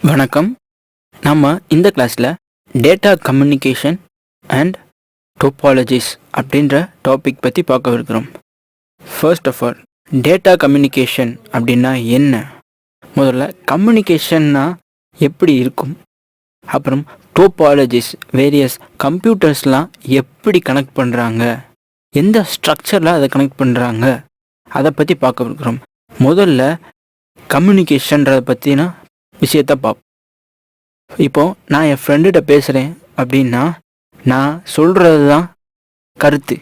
வணக்கம். நம்ம இந்த கிளாஸில் டேட்டா கம்யூனிகேஷன் அண்ட் டோபாலஜிஸ் அப்படின்ற டாபிக் பற்றி பார்க்க இருக்கிறோம். First of all, data communication அப்படின்னா என்ன? முதல்ல கம்யூனிகேஷன்னா எப்படி இருக்கும், அப்புறம் டோபாலஜிஸ் வேரியஸ் கம்ப்யூட்டர்ஸ்லாம் எப்படி கனெக்ட் பண்ணுறாங்க, எந்த ஸ்ட்ரக்சரில் அதை கனெக்ட் பண்ணுறாங்க, அதை பற்றி பார்க்க இருக்கிறோம். முதல்ல கம்யூனிகேஷன்றதை பற்றினா விஷயத்தை பார்ப்போம். இப்போது நான் என் ஃப்ரெண்டுகிட்ட பேசுகிறேன் அப்படின்னா நான் சொல்கிறது தான் கருத்து.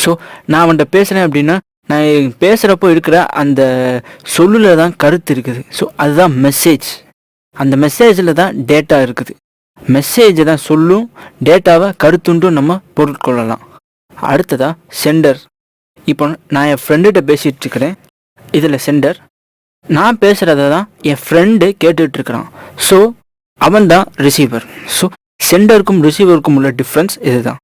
ஸோ நான் அவன்கிட்ட பேசுகிறேன் அப்படின்னா நான் பேசுகிறப்போ இருக்கிற அந்த சொல்லில் தான் கருத்து இருக்குது. ஸோ அதுதான் மெசேஜ். அந்த மெசேஜில் தான் டேட்டா இருக்குது. மெசேஜை தான் சொல்லும், டேட்டாவை கருத்துன்றும் நம்ம பொருட்கொள்ளலாம். அடுத்ததாக சென்டர். இப்போ நான் என் ஃப்ரெண்டுகிட்ட பேசிகிட்டு இருக்கிறேன். இதில் சென்டர், நான் பேசுகிறத தான் என் ஃப்ரெண்டு கேட்டுட்ருக்கிறான். ஸோ அவன் தான் ரிசீவர். ஸோ சென்டருக்கும் ரிசீவருக்கும் உள்ள டிஃப்ரென்ஸ் இதுதான்.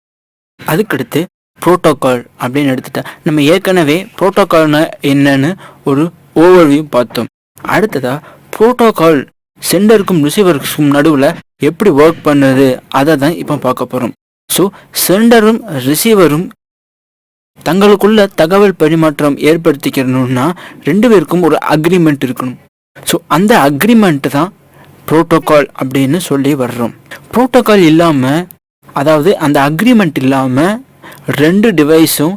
அதுக்கடுத்து ப்ரோட்டோகால் அப்படின்னு எடுத்துட்டா நம்ம ஏற்கனவே ப்ரோட்டோகால்னா என்னன்னு ஒரு ஓவர்வியூ பார்த்தோம். அடுத்ததாக ப்ரோட்டோகால் சென்டருக்கும் ரிசீவருக்கும் நடுவில் எப்படி ஒர்க் பண்ணுது அதை தான் இப்போ பார்க்க போகிறோம். ஸோ சென்டரும் ரிசீவரும் தங்களுக்குள்ள தகவல் பரிமாற்றம் ஏற்படுத்திக்கணும்னா ரெண்டு பேருக்கும் ஒரு அக்ரிமெண்ட் இருக்கணும். ஸோ அந்த அக்ரிமெண்ட் தான் ப்ரோட்டோகால் அப்படின்னு சொல்லி வர்றோம். ப்ரோட்டோகால் இல்லாமல், அதாவது அந்த அக்ரிமெண்ட் இல்லாமல் ரெண்டு டிவைஸும்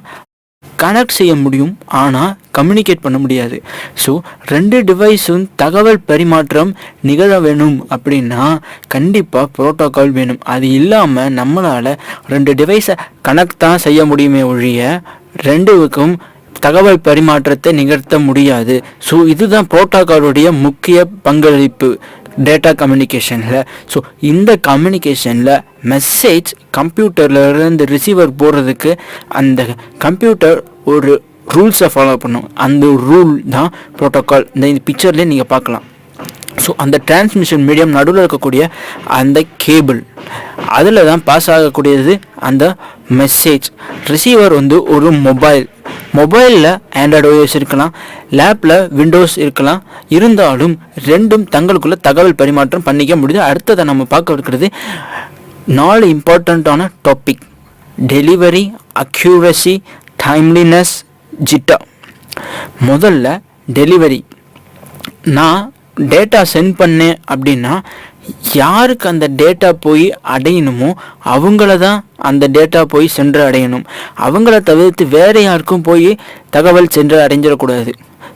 கனெக்ட் செய்ய முடியும், ஆனால் கம்யூனிகேட் பண்ண முடியாது. ஸோ ரெண்டு டிவைஸும் தகவல் பரிமாற்றம் நிகழ வேணும் அப்படின்னா கண்டிப்பாக ப்ரோட்டோகால் வேணும். அது இல்லாமல் நம்மளால் ரெண்டு டிவைஸை கனெக்ட் தான் செய்ய முடியுமே ஒழிய ரெண்டுக்கும் தகவல் பரிமாற்றத்தை நிகழ்த்த முடியாது. ஸோ இதுதான் ப்ரோட்டோகாலுடைய முக்கிய பங்களிப்பு டேட்டா கம்யூனிகேஷனில். ஸோ இந்த கம்யூனிகேஷனில் மெசேஜ் கம்ப்யூட்டர்லேருந்து ரிசீவர் போடுறதுக்கு அந்த கம்ப்யூட்டர் ஒரு ரூல்ஸை ஃபாலோ பண்ணும். அந்த ரூல் தான் ப்ரோட்டோகால். இந்த பிக்சர்லேயே நீங்கள் பார்க்கலாம். ஸோ அந்த டிரான்ஸ்மிஷன் மீடியம் நடுவில் இருக்கக்கூடிய அந்த கேபிள், அதில் தான் பாஸ் ஆகக்கூடியது அந்த மெசேஜ். ரிசீவர் ஒரு மொபைலில் ஆண்ட்ராய்டு ஓஎஸ் இருக்கலாம், லேப்பில் விண்டோஸ் இருக்கலாம். இருந்தாலும் ரெண்டும் தங்களுக்குள்ள தகவல் பரிமாற்றம் பண்ணிக்க முடியுது. அடுத்ததை நம்ம பார்க்க இருக்கிறது 4 இம்பார்ட்டண்ட்டான டாபிக்: டெலிவரி, அக்யூரசி, டைம்லினஸ், ஜிட்டர். முதல்ல டெலிவரி. நான் டேட்டா சென்ட் பண்ணேன் அப்படின்னா யாருக்கு அந்த டேட்டா போய் அடையணுமோ அவங்கள தான் அந்த டேட்டா போய் சென்று அடையணும். அவங்கள தவிர்த்து வேறு யாருக்கும் போய் தகவல் சென்று அடைஞ்சிடக்கூடாது.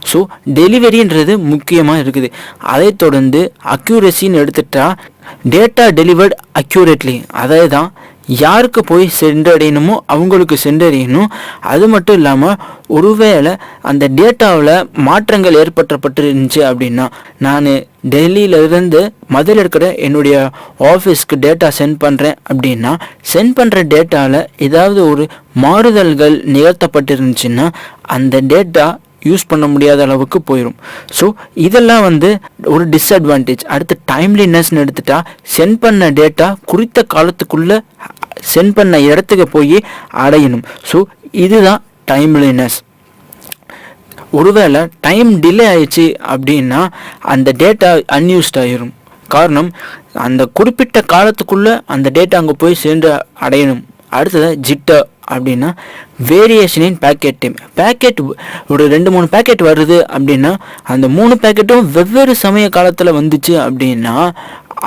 ஸோ டெலிவரின்றது முக்கியமாக இருக்குது. அதை தொடர்ந்து அக்யூரசின்னு எடுத்துட்டா டேட்டா டெலிவர்ட் அக்யூரேட்லி, அதை தான் யாருக்கு போய் சென்றடையணுமோ அவங்களுக்கு சென்றடையணும். அது மட்டும் இல்லாமல் ஒருவேளை அந்த டேட்டாவில் மாற்றங்கள் ஏற்பட்டப்பட்டிருந்துச்சு அப்படின்னா, நான் டெல்லியிலிருந்து மதுரையில் இருக்கிற என்னுடைய ஆஃபீஸ்க்கு டேட்டா சென்ட் பண்ணுறேன் அப்படின்னா, சென்ட் பண்ணுற டேட்டாவில் ஏதாவது ஒரு மாறுதல்கள் நிகழ்த்தப்பட்டிருந்துச்சுன்னா அந்த டேட்டா யூஸ் பண்ண முடியாத அளவுக்கு போயிடும். ஸோ இதெல்லாம் ஒரு டிஸ்அட்வான்டேஜ். அடுத்து டைம்லினஸ்ன்னு எடுத்துட்டா சென்ட் பண்ண டேட்டா குறித்த காலத்துக்குள்ளே சென்ட் பண்ண இடத்துக்கு போய் அடையணும். ஸோ இதுதான் டைம்லினஸ். ஒருவேளை டைம் டிலே ஆயிடுச்சு அப்படின்னா அந்த டேட்டா அன்யூஸ்ட் ஆகிரும். காரணம், அந்த குறிப்பிட்ட காலத்துக்குள்ளே அந்த டேட்டா அங்கே போய் சென்று அடையணும். அடுத்தது ஜிட்டர் அப்படின்னா variation in packet time. Packet ஒரு 2-3 பேக்கெட் வருது அப்படின்னா அந்த 3 பேக்கெட்டும் வெவ்வேறு சமய காலத்தில் வந்துச்சு அப்படின்னா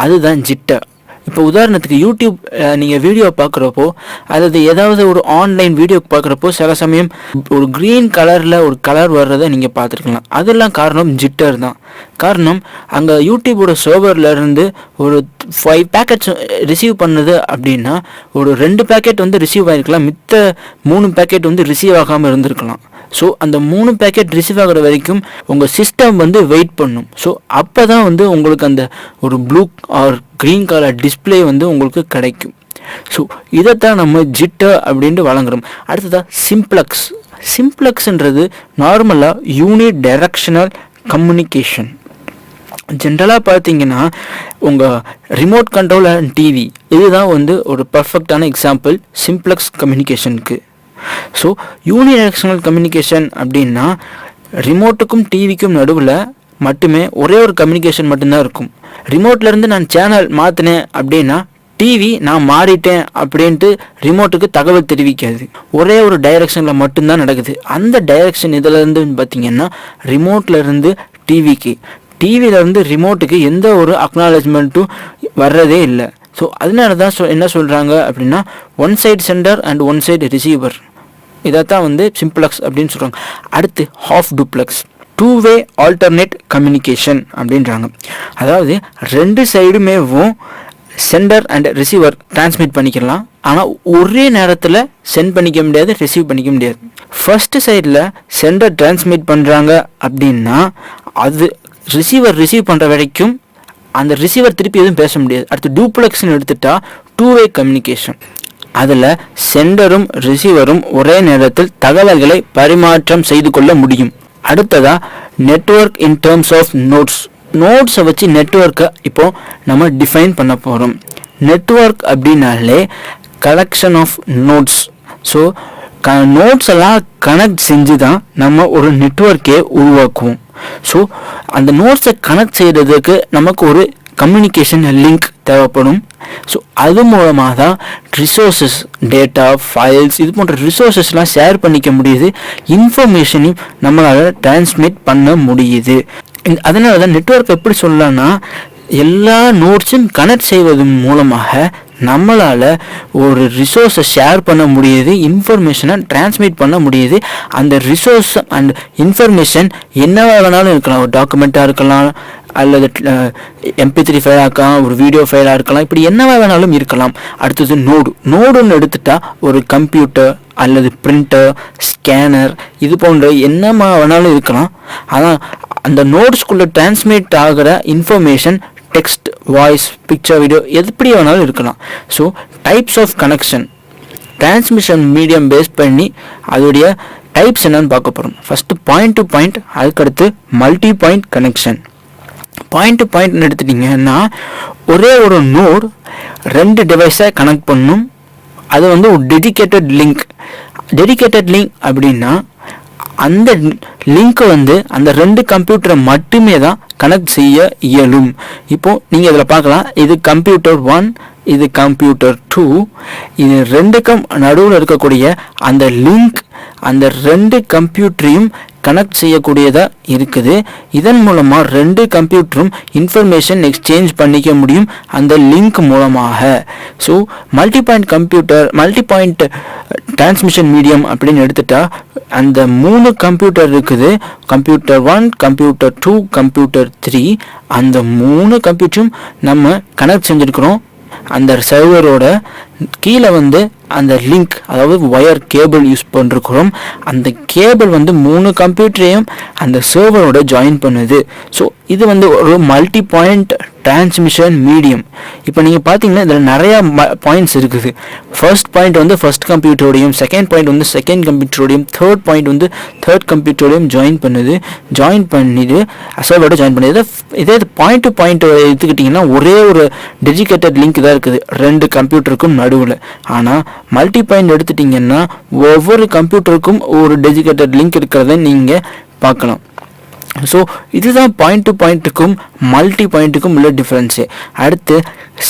அதுதான் ஜிட்டர். இப்போ உதாரணத்துக்கு யூடியூப் நீங்கள் வீடியோ பார்க்குறப்போ, அதாவது ஏதாவது ஒரு ஆன்லைன் வீடியோ பார்க்குறப்போ சில சமயம் ஒரு க்ரீன் கலரில் ஒரு கலர் வர்றதை நீங்கள் பார்த்துருக்கலாம். அதெல்லாம் காரணம் ஜிட்டர் தான். காரணம், அங்கே யூடியூபோட சர்வர்லேருந்து ஒரு 5 பேக்கெட்ஸ் ரிசீவ் பண்ணுது அப்படின்னா ஒரு 2 பேக்கெட் ரிசீவ் ஆகிருக்கலாம், மித்த 3 பேக்கெட் ரிசீவ் ஆகாமல் இருந்திருக்கலாம். ஸோ அந்த 3 பேக்கெட் ரிசீவ் ஆகிற வரைக்கும் உங்கள் சிஸ்டம் வெயிட் பண்ணும். ஸோ அப்போ தான் உங்களுக்கு அந்த ஒரு blue or green colour display உங்களுக்கு கிடைக்கும். ஸோ இதைத்தான் நம்ம ஜிட்டர் அப்படின்ட்டு வழங்குறோம். அடுத்ததாக சிம்ப்ளக்ஸ். சிம்ப்ளக்ஸ்ன்றது நார்மலாக யூனி டைரக்ஷனல் கம்யூனிகேஷன். ஜென்ரலாக பார்த்தீங்கன்னா உங்கள் ரிமோட் கண்ட்ரோல் அண்ட் டிவி இதுதான் ஒரு பர்ஃபெக்டான எக்ஸாம்பிள் சிம்ப்ளக்ஸ் கம்யூனிகேஷனுக்கு. ஸோ யூனிடைரக்ஷனல் கம்யூனிகேஷன் அப்படின்னா ரிமோட்டுக்கும் டிவிக்கும் நடுவில் மட்டுமே ஒரே ஒரு கம்யூனிகேஷன் மட்டும்தான் இருக்கும். ரிமோட்லேருந்து நான் சேனல் மாற்றினேன் அப்படின்னா டிவி நான் மாறிட்டேன் அப்படின்ட்டு ரிமோட்டுக்கு தகவல் தெரிவிக்காது. ஒரே ஒரு டைரக்ஷனில் மட்டும்தான் நடக்குது. அந்த டைரக்ஷன் இதிலேருந்து பார்த்திங்கன்னா ரிமோட்லேருந்து டிவிக்கு, டிவியிலேருந்து ரிமோட்டுக்கு எந்த ஒரு அக்னாலஜ்மெண்ட்டும் வர்றதே இல்லை. ஸோ அதனால தான் என்ன சொல்கிறாங்க அப்படின்னா one side sender and one side receiver. இதைத்தான் சிம்பிளக்ஸ் அப்படின்னு சொல்கிறாங்க. அடுத்து half duplex, two way alternate communication அப்படின்றாங்க. அதாவது ரெண்டு சைடுமேவும் சென்டர் அண்ட் ரிசீவர் டிரான்ஸ்மிட் பண்ணிக்கலாம். ஆனால் ஒரே நேரத்தில் சென்ட் பண்ணிக்க முடியாது, ரிசீவ் பண்ணிக்க முடியாது. ஃபர்ஸ்ட் சைடில் சென்டர் டிரான்ஸ்மிட் பண்ணுறாங்க அப்படின்னா அது ரிசீவர் ரிசீவ் பண்ணுற வரைக்கும் அந்த ரிசீவர் திருப்பி எதுவும் பேச முடியாது. அடுத்து டூப்ளெக்ஸ்னு எடுத்துட்டா டூ வே கம்யூனிகேஷன். அதில் சென்டரும் ரிசீவரும் ஒரே நேரத்தில் தகவல்களை பரிமாற்றம் செய்து கொள்ள முடியும். அடுத்ததாக நெட்வொர்க் இன் டேர்ம்ஸ் ஆஃப் நோட்ஸை வச்சு நெட்வொர்க்கை இப்போது நம்ம டிஃபைன் பண்ண போகிறோம். நெட்வொர்க் அப்படின்னாலே collection of nodes. So nodes எல்லாம் கனெக்ட் செஞ்சு தான் நம்ம ஒரு நெட்வொர்க்கே உருவாக்குவோம். ஸோ அந்த நோட்ஸை கனெக்ட் செய்கிறதுக்கு நமக்கு ஒரு கம்யூனிகேஷன் லிங்க் தேவைப்படும். ஸோ அது மூலமாக தான் ரிசோர்ஸஸ், டேட்டா, ஃபைல்ஸ், இது போன்ற ரிசோர்ஸஸ்லாம் ஷேர் பண்ணிக்க முடியுது. இன்ஃபர்மேஷனையும் நம்மளால் டிரான்ஸ்மிட் பண்ண முடியுது. அதனால தான் நெட்வொர்க் எப்படி சொல்லலாம்னா எல்லா நோட்ஸும் கனெக்ட் செய்வதன் மூலமாக நம்மளால் ஒரு ரிசோர்ஸை ஷேர் பண்ண முடியுது, இன்ஃபர்மேஷனை டிரான்ஸ்மிட் பண்ண முடியுது. அந்த ரிசோர்ஸ் அண்ட் இன்ஃபர்மேஷன் என்னவாக வேணாலும் இருக்கலாம். ஒரு டாக்குமெண்ட்டாக இருக்கலாம், அல்லது MP3 ஃபைலாக இருக்கலாம், ஒரு வீடியோ ஃபைலாக இருக்கலாம், இப்படி என்னவாக வேணாலும் இருக்கலாம். அடுத்தது நோடுன்னு எடுத்துட்டா ஒரு கம்ப்யூட்டர் அல்லது பிரிண்டர், ஸ்கேனர், இது போன்ற என்னமா வேணாலும் இருக்கலாம். ஆனால் அந்த நோட்ஸ்குள்ளே டிரான்ஸ்மிட் ஆகிற information text, voice, picture, video எப்படி வேணாலும் இருக்கலாம். So types of connection, transmission medium base பண்ணி அதோடைய டைப்ஸ் என்னன்னு பார்க்க போகிறோம். ஃபஸ்ட்டு பாயிண்ட் டு பாயிண்ட், அதுக்கடுத்து multi point connection. Point to பாயிண்ட்னு எடுத்துட்டிங்கன்னா ஒரே ஒரு நோடு ரெண்டு டிவைஸை கனெக்ட் பண்ணும். அது ஒரு டெடிகேட்டட் லிங்க். டெடிகேட்டட் லிங்க் அப்படின்னா அந்த லிங்க்கை அந்த ரெண்டு கம்ப்யூட்டரை மட்டுமே தான் கனெக்ட் செய்ய இயலும். இப்போது நீங்கள் இதில் பார்க்கலாம், இது கம்ப்யூட்டர் 1, இது கம்ப்யூட்டர் 2. இது ரெண்டுக்கும் நடுவில் இருக்கக்கூடிய அந்த லிங்க் அந்த ரெண்டு கம்ப்யூட்டரையும் கனெக்ட் செய்யக்கூடியதாக இருக்குது. இதன் மூலமாக ரெண்டு கம்ப்யூட்டரும் இன்ஃபர்மேஷன் எக்ஸ்சேஞ்ச் பண்ணிக்க முடியும் அந்த லிங்க் மூலமாக. So multi point transmission medium அப்படின்னு எடுத்துட்டா அந்த 3 கம்ப்யூட்டர் இருக்குது. Computer 1, computer 2, computer 3. அந்த 3 கம்ப்யூட்டரும் நம்ம கனெக்ட் செஞ்சுருக்கிறோம். அந்த சர்வரோட கீழே அந்த லிங்க், அதாவது ஒயர் கேபிள் யூஸ் பண்ணிருக்கிறோம். அந்த கேபிள் 3 கம்ப்யூட்டரையும் அந்த சர்வரோட ஜாயின் பண்ணுது. ஸோ இது ஒரு மல்டி பாயிண்ட் டிரான்ஸ்மிஷன் மீடியம். இப்போ நீங்கள் பார்த்தீங்கன்னா இதில் நிறையா பாயிண்ட்ஸ் இருக்குது. ஃபர்ஸ்ட் பாயிண்ட் ஃபர்ஸ்ட் கம்ப்யூட்டரோடையும், செகண்ட் பாயிண்ட் செகண்ட் கம்ப்யூட்டரோடையும், தேர்ட் பாயிண்ட் தேர்ட் கம்ப்யூட்டரோடையும் ஜாயின் பண்ணிட்டு சர்வரோட ஜாயின் பண்ணுது. இதே பாயிண்ட் டு பாயிண்ட் எடுத்துக்கிட்டிங்கன்னா ஒரே ஒரு டெடிகேட்டட் லிங்க் தான் இருக்குது ரெண்டு கம்ப்யூட்டருக்கும் நடுவில். ஆனால் மல்டி பாயிண்ட் எடுத்துட்டிங்கன்னா ஒவ்வொரு கம்ப்யூட்டருக்கும் ஒரு டெடிகேட்டட் லிங்க் இருக்கிறத நீங்கள் பார்க்கலாம். ஸோ இதுதான் பாயிண்ட் டு பாயிண்ட்டுக்கும் மல்டி பாயிண்ட்டுக்கும் உள்ள டிஃப்ரென்ஸு. அடுத்து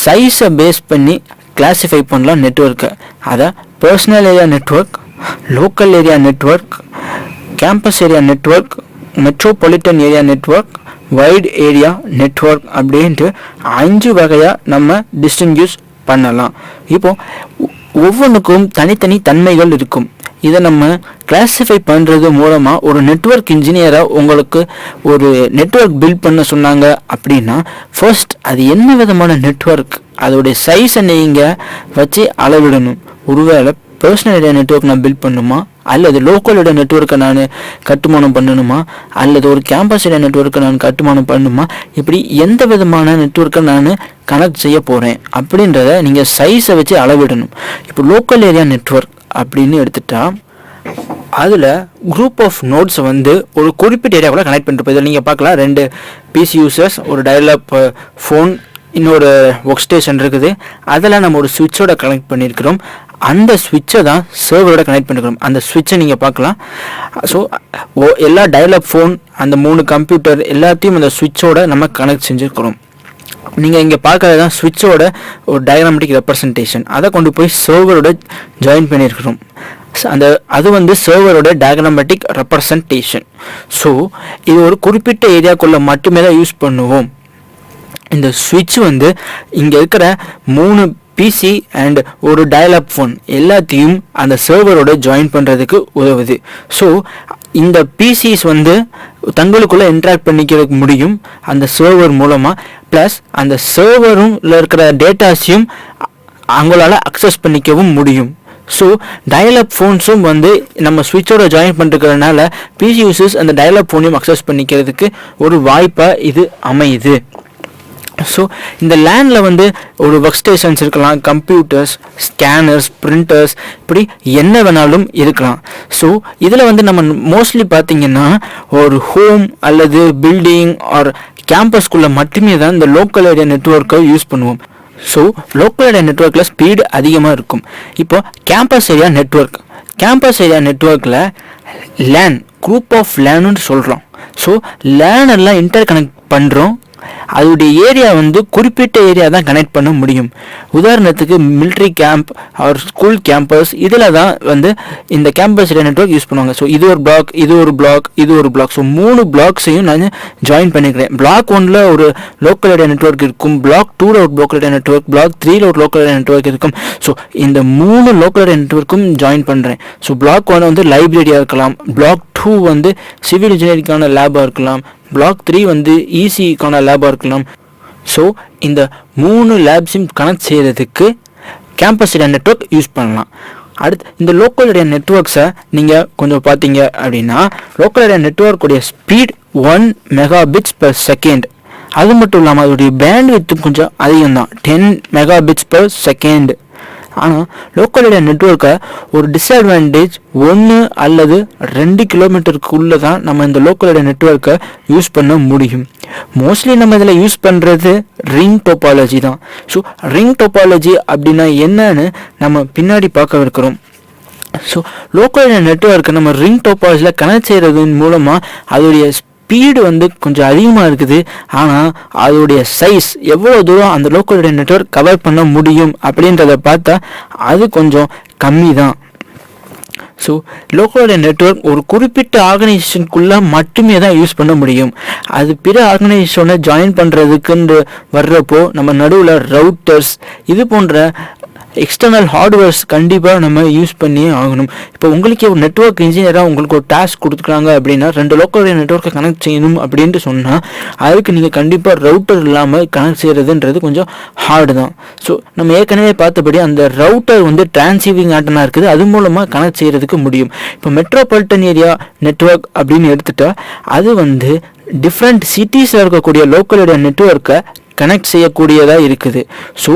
சைஸை பேஸ் பண்ணி கிளாஸிஃபை பண்ணலாம் நெட்வொர்க்கை. அதை personal area network, local area network, campus area network, metropolitan area network, white area network அப்படின்ட்டு 5 வகையாக நம்ம டிஸ்டிங்யூஸ் பண்ணலாம். இப்போது ஒவ்வொன்றுக்கும் தனித்தனி தன்மைகள் இருக்கும். இதை நம்ம கிளாஸிஃபை பண்ணுறது மூலமாக ஒரு நெட்வொர்க் இன்ஜினியராக உங்களுக்கு ஒரு நெட்வொர்க் பில்ட் பண்ண சொன்னாங்க அப்படின்னா ஃபர்ஸ்ட் அது என்ன விதமான நெட்வொர்க், அதோடைய சைஸை நீங்கள் வச்சு அளவிடணும். ஒருவேளை பர்சனல் ஏரியா நெட்வொர்க் நான் பில்ட் பண்ணணுமா, அல்லது லோக்கல் ஏரியா நெட்வொர்க்கை நான் கட்டுமானம் பண்ணணுமா, அல்லது ஒரு கேம்பஸ் ஏரியா நெட்வொர்க்கை நான் கட்டுமானம் பண்ணணுமா, இப்படி எந்த விதமான நெட்வொர்க்கை நான் கனெக்ட் செய்ய போகிறேன் அப்படின்றத நீங்கள் சைஸை வச்சு அளவிடணும். இப்போ லோக்கல் ஏரியா நெட்வொர்க் அப்படின்னு எடுத்துட்டா அதில் குரூப் ஆஃப் நோட்ஸை ஒரு குறிப்பிட்ட ஏரியாவில் கனெக்ட் பண்ணிட்டு இதில் நீங்கள் பார்க்கலாம் 2 PC யூசர்ஸ், ஒரு டயல்-அப் ஃபோன், இன்னொரு ஒர்க் ஸ்டேஷன் இருக்குது. அதில் நம்ம ஒரு சுவிட்சோட கனெக்ட் பண்ணியிருக்கிறோம். அந்த ஸ்விட்சை தான் சர்வரோட கனெக்ட் பண்ணிக்கிறோம். அந்த ஸ்விட்சை நீங்கள் பார்க்கலாம். ஸோ எல்லா டயல்-அப் ஃபோன், அந்த 3 கம்ப்யூட்டர் எல்லாத்தையும் அந்த ஸ்விட்சோட நம்ம கனெக்ட் செஞ்சுருக்கிறோம். நீங்கள் இங்கே பார்க்கறது தான் ஸ்விட்சோட ஒரு டயக்ராமேட்டிக் ரெப்ரசன்டேஷன். அதை கொண்டு போய் சர்வரோட ஜாயின் பண்ணியிருக்கிறோம். அது வந்து சர்வரோட டயக்ராமேட்டிக் ரெப்ரசன்டேஷன். ஸோ இது ஒரு குறிப்பிட்ட ஏரியாக்குள்ளே மட்டுமே தான் யூஸ் பண்ணுவோம். இந்த ஸ்விட்ச் வந்து இங்கே இருக்கிற 3 பிசி அண்ட் ஒரு டயல்-அப் ஃபோன் எல்லாத்தையும் அந்த சர்வரோட ஜாயின் பண்ணுறதுக்கு உதவுது. ஸோ இந்த பிசிஸ் வந்து தங்களுக்குள்ளே இன்ட்ராக்ட் பண்ணிக்கிறதுக்கு முடியும் அந்த சர்வர் மூலமாக. ப்ளஸ் அந்த சர்வரும் இருக்கிற டேட்டாஸையும் அவங்களால அக்சஸ் பண்ணிக்கவும் முடியும். ஸோ டயல்-அப் ஃபோன்ஸும் வந்து நம்ம ஸ்விட்சோட ஜாயின் பண்ணிருக்கிறதுனால பிசி யூசர்ஸ் அந்த டயல்-அப் ஃபோனையும் அக்சஸ் பண்ணிக்கிறதுக்கு ஒரு வாய்ப்பாக இது அமையுது. ஸோ இந்த லேனில் வந்து ஒரு ஒர்க் ஸ்டேஷன்ஸ் இருக்கலாம், கம்ப்யூட்டர்ஸ், ஸ்கேனர்ஸ், பிரிண்டர்ஸ், இப்படி என்ன வேணாலும் இருக்கலாம். ஸோ இதில் வந்து நம்ம மோஸ்ட்லி பார்த்திங்கன்னா ஒரு ஹோம் அல்லது பில்டிங் ஆர் கேம்பஸ்குள்ளே மட்டுமே தான் இந்த லோக்கல் ஏரியா நெட்வொர்க்கை யூஸ் பண்ணுவோம். ஸோ லோக்கல் ஏரியா நெட்வொர்க்கில் ஸ்பீடு அதிகமாக இருக்கும். இப்போ கேம்பஸ் ஏரியா நெட்வொர்க்கில் லேன், குரூப் ஆஃப் லேன்னு சொல்கிறோம். ஸோ லேன் எல்லாம் இன்டர் கனெக்ட் பண்ணுறோம். அதோடைய ஏரியா வந்து குறிப்பிட்ட ஏரியா தான் கனெக்ட் பண்ண முடியும். உதாரணத்துக்கு military camp or school campus, இதில் தான் வந்து இந்த கேம்பஸ் ஏரியா நெட்வொர்க் யூஸ் பண்ணுவாங்க. ஸோ இது ஒரு பிளாக், இது ஒரு பிளாக், இது ஒரு பிளாக். ஸோ 3 பிளாக்ஸையும் நான் ஜாயின் பண்ணிக்கிறேன். பிளாக் 1ல் ஒரு லோக்கல் ஏரியா நெட்வொர்க் இருக்கும், பிளாக் 2ல் ஒரு லோக்கல் ஏரியா நெட்வொர்க், பிளாக் 3ல் ஒரு லோக்கல் ஏரியா நெட்வொர்க் இருக்கும். ஸோ இந்த 3 லோக்கல் ஏரியா நெட்வொர்க்கும் ஜாயின் பண்ணுறேன். ஸோ பிளாக் 1 வந்து லைப்ரரியாக இருக்கலாம், பிளாக் 2 வந்து சிவில் இன்ஜினியரிங்கான லேபாக இருக்கலாம், பிளாக் 3 வந்து இசிக்கான லேபாக இருக்கலாம். ஸோ இந்த 3 லேப்ஸையும் கனெக்ட் செய்கிறதுக்கு கேம்பஸ் ஏரியா நெட்வொர்க் யூஸ் பண்ணலாம். அடுத்து இந்த லோக்கல் ஏரியா நெட்வொர்க்ஸை நீங்கள் கொஞ்சம் பார்த்தீங்க அப்படின்னா, லோக்கல் ஏரியா நெட்வொர்க்குடைய ஸ்பீட் 1 Mbps. அது மட்டும் இல்லாமல் அதோடைய பேண்ட்விட்த்தும் கொஞ்சம் அதிகம் தான், 10 Mbps. ஆனால் லோக்கல் ஏரியா நெட்வொர்க்கை ஒரு டிஸ்அட்வான்டேஜ் 1 அல்லது 2 கிலோமீட்டருக்குள்ளே தான் நம்ம இந்த லோக்கல் ஏரியா நெட்வொர்க்கை யூஸ் பண்ண முடியும். மோஸ்ட்லி நம்ம இதில் யூஸ் பண்ணுறது ரிங் டோபாலஜி தான். ஸோ ரிங் டோபாலஜி அப்படின்னா என்னன்னு நம்ம பின்னாடி பார்க்க இருக்கிறோம். ஸோ லோக்கல் ஏரியா நெட்வொர்க்கை நம்ம ரிங் டோபாலஜியில் கனெக்ட் செய்கிறதன் மூலமாக அதோடைய ஸ்பீடு வந்து கொஞ்சம் அதிகமாக இருக்குது. ஆனால் அதோடைய சைஸ் எவ்வளோ தூரம் அந்த லோக்கல் ஏரியா நெட்வொர்க் கவர் பண்ண முடியும் அப்படின்றத பார்த்தா அது கொஞ்சம் கம்மி தான். ஸோ லோக்கல் ஏரியா நெட்வொர்க் ஒரு குறிப்பிட்ட ஆர்கனைசேஷனுக்குள்ளே மட்டுமே தான் யூஸ் பண்ண முடியும். அது பிற ஆர்கனைசேஷனை ஜாயின் பண்ணுறதுக்குன்னு வர்றப்போ நம்ம நடுவில் ரவுட்டர்ஸ் இது போன்ற எக்ஸ்டர்னல் ஹார்ட்வேர்ஸ் கண்டிப்பாக நம்ம யூஸ் பண்ணியே ஆகணும். இப்போ உங்களுக்கு ஒரு நெட்வொர்க் இன்ஜினியராக உங்களுக்கு ஒரு டாஸ்க் கொடுத்துருக்காங்க அப்படின்னா 2 லோக்கல் ஏரியா நெட்வொர்க்கை கனெக்ட் செய்யணும் அப்படின்ட்டு சொன்னால் அதுக்கு நீங்கள் கண்டிப்பாக ரவுட்டர் இல்லாமல் கனெக்ட் செய்கிறதுன்றது கொஞ்சம் ஹார்டு தான். ஸோ நம்ம ஏற்கனவே பார்த்தபடி அந்த ரவுட்டர் வந்து டிரான்சிவிங் ஆண்டனா இருக்குது, அது மூலமாக கனெக்ட் செய்கிறதுக்கு முடியும். இப்போ மெட்ரோபாலிட்டன் ஏரியா நெட்வொர்க் அப்படின்னு எடுத்துட்டா அது வந்து டிஃப்ரெண்ட் சிட்டிஸில் இருக்கக்கூடிய லோக்கல் ஏரியா நெட்வொர்க்கை கனெக்ட் செய்யக்கூடியதாக இருக்குது. ஸோ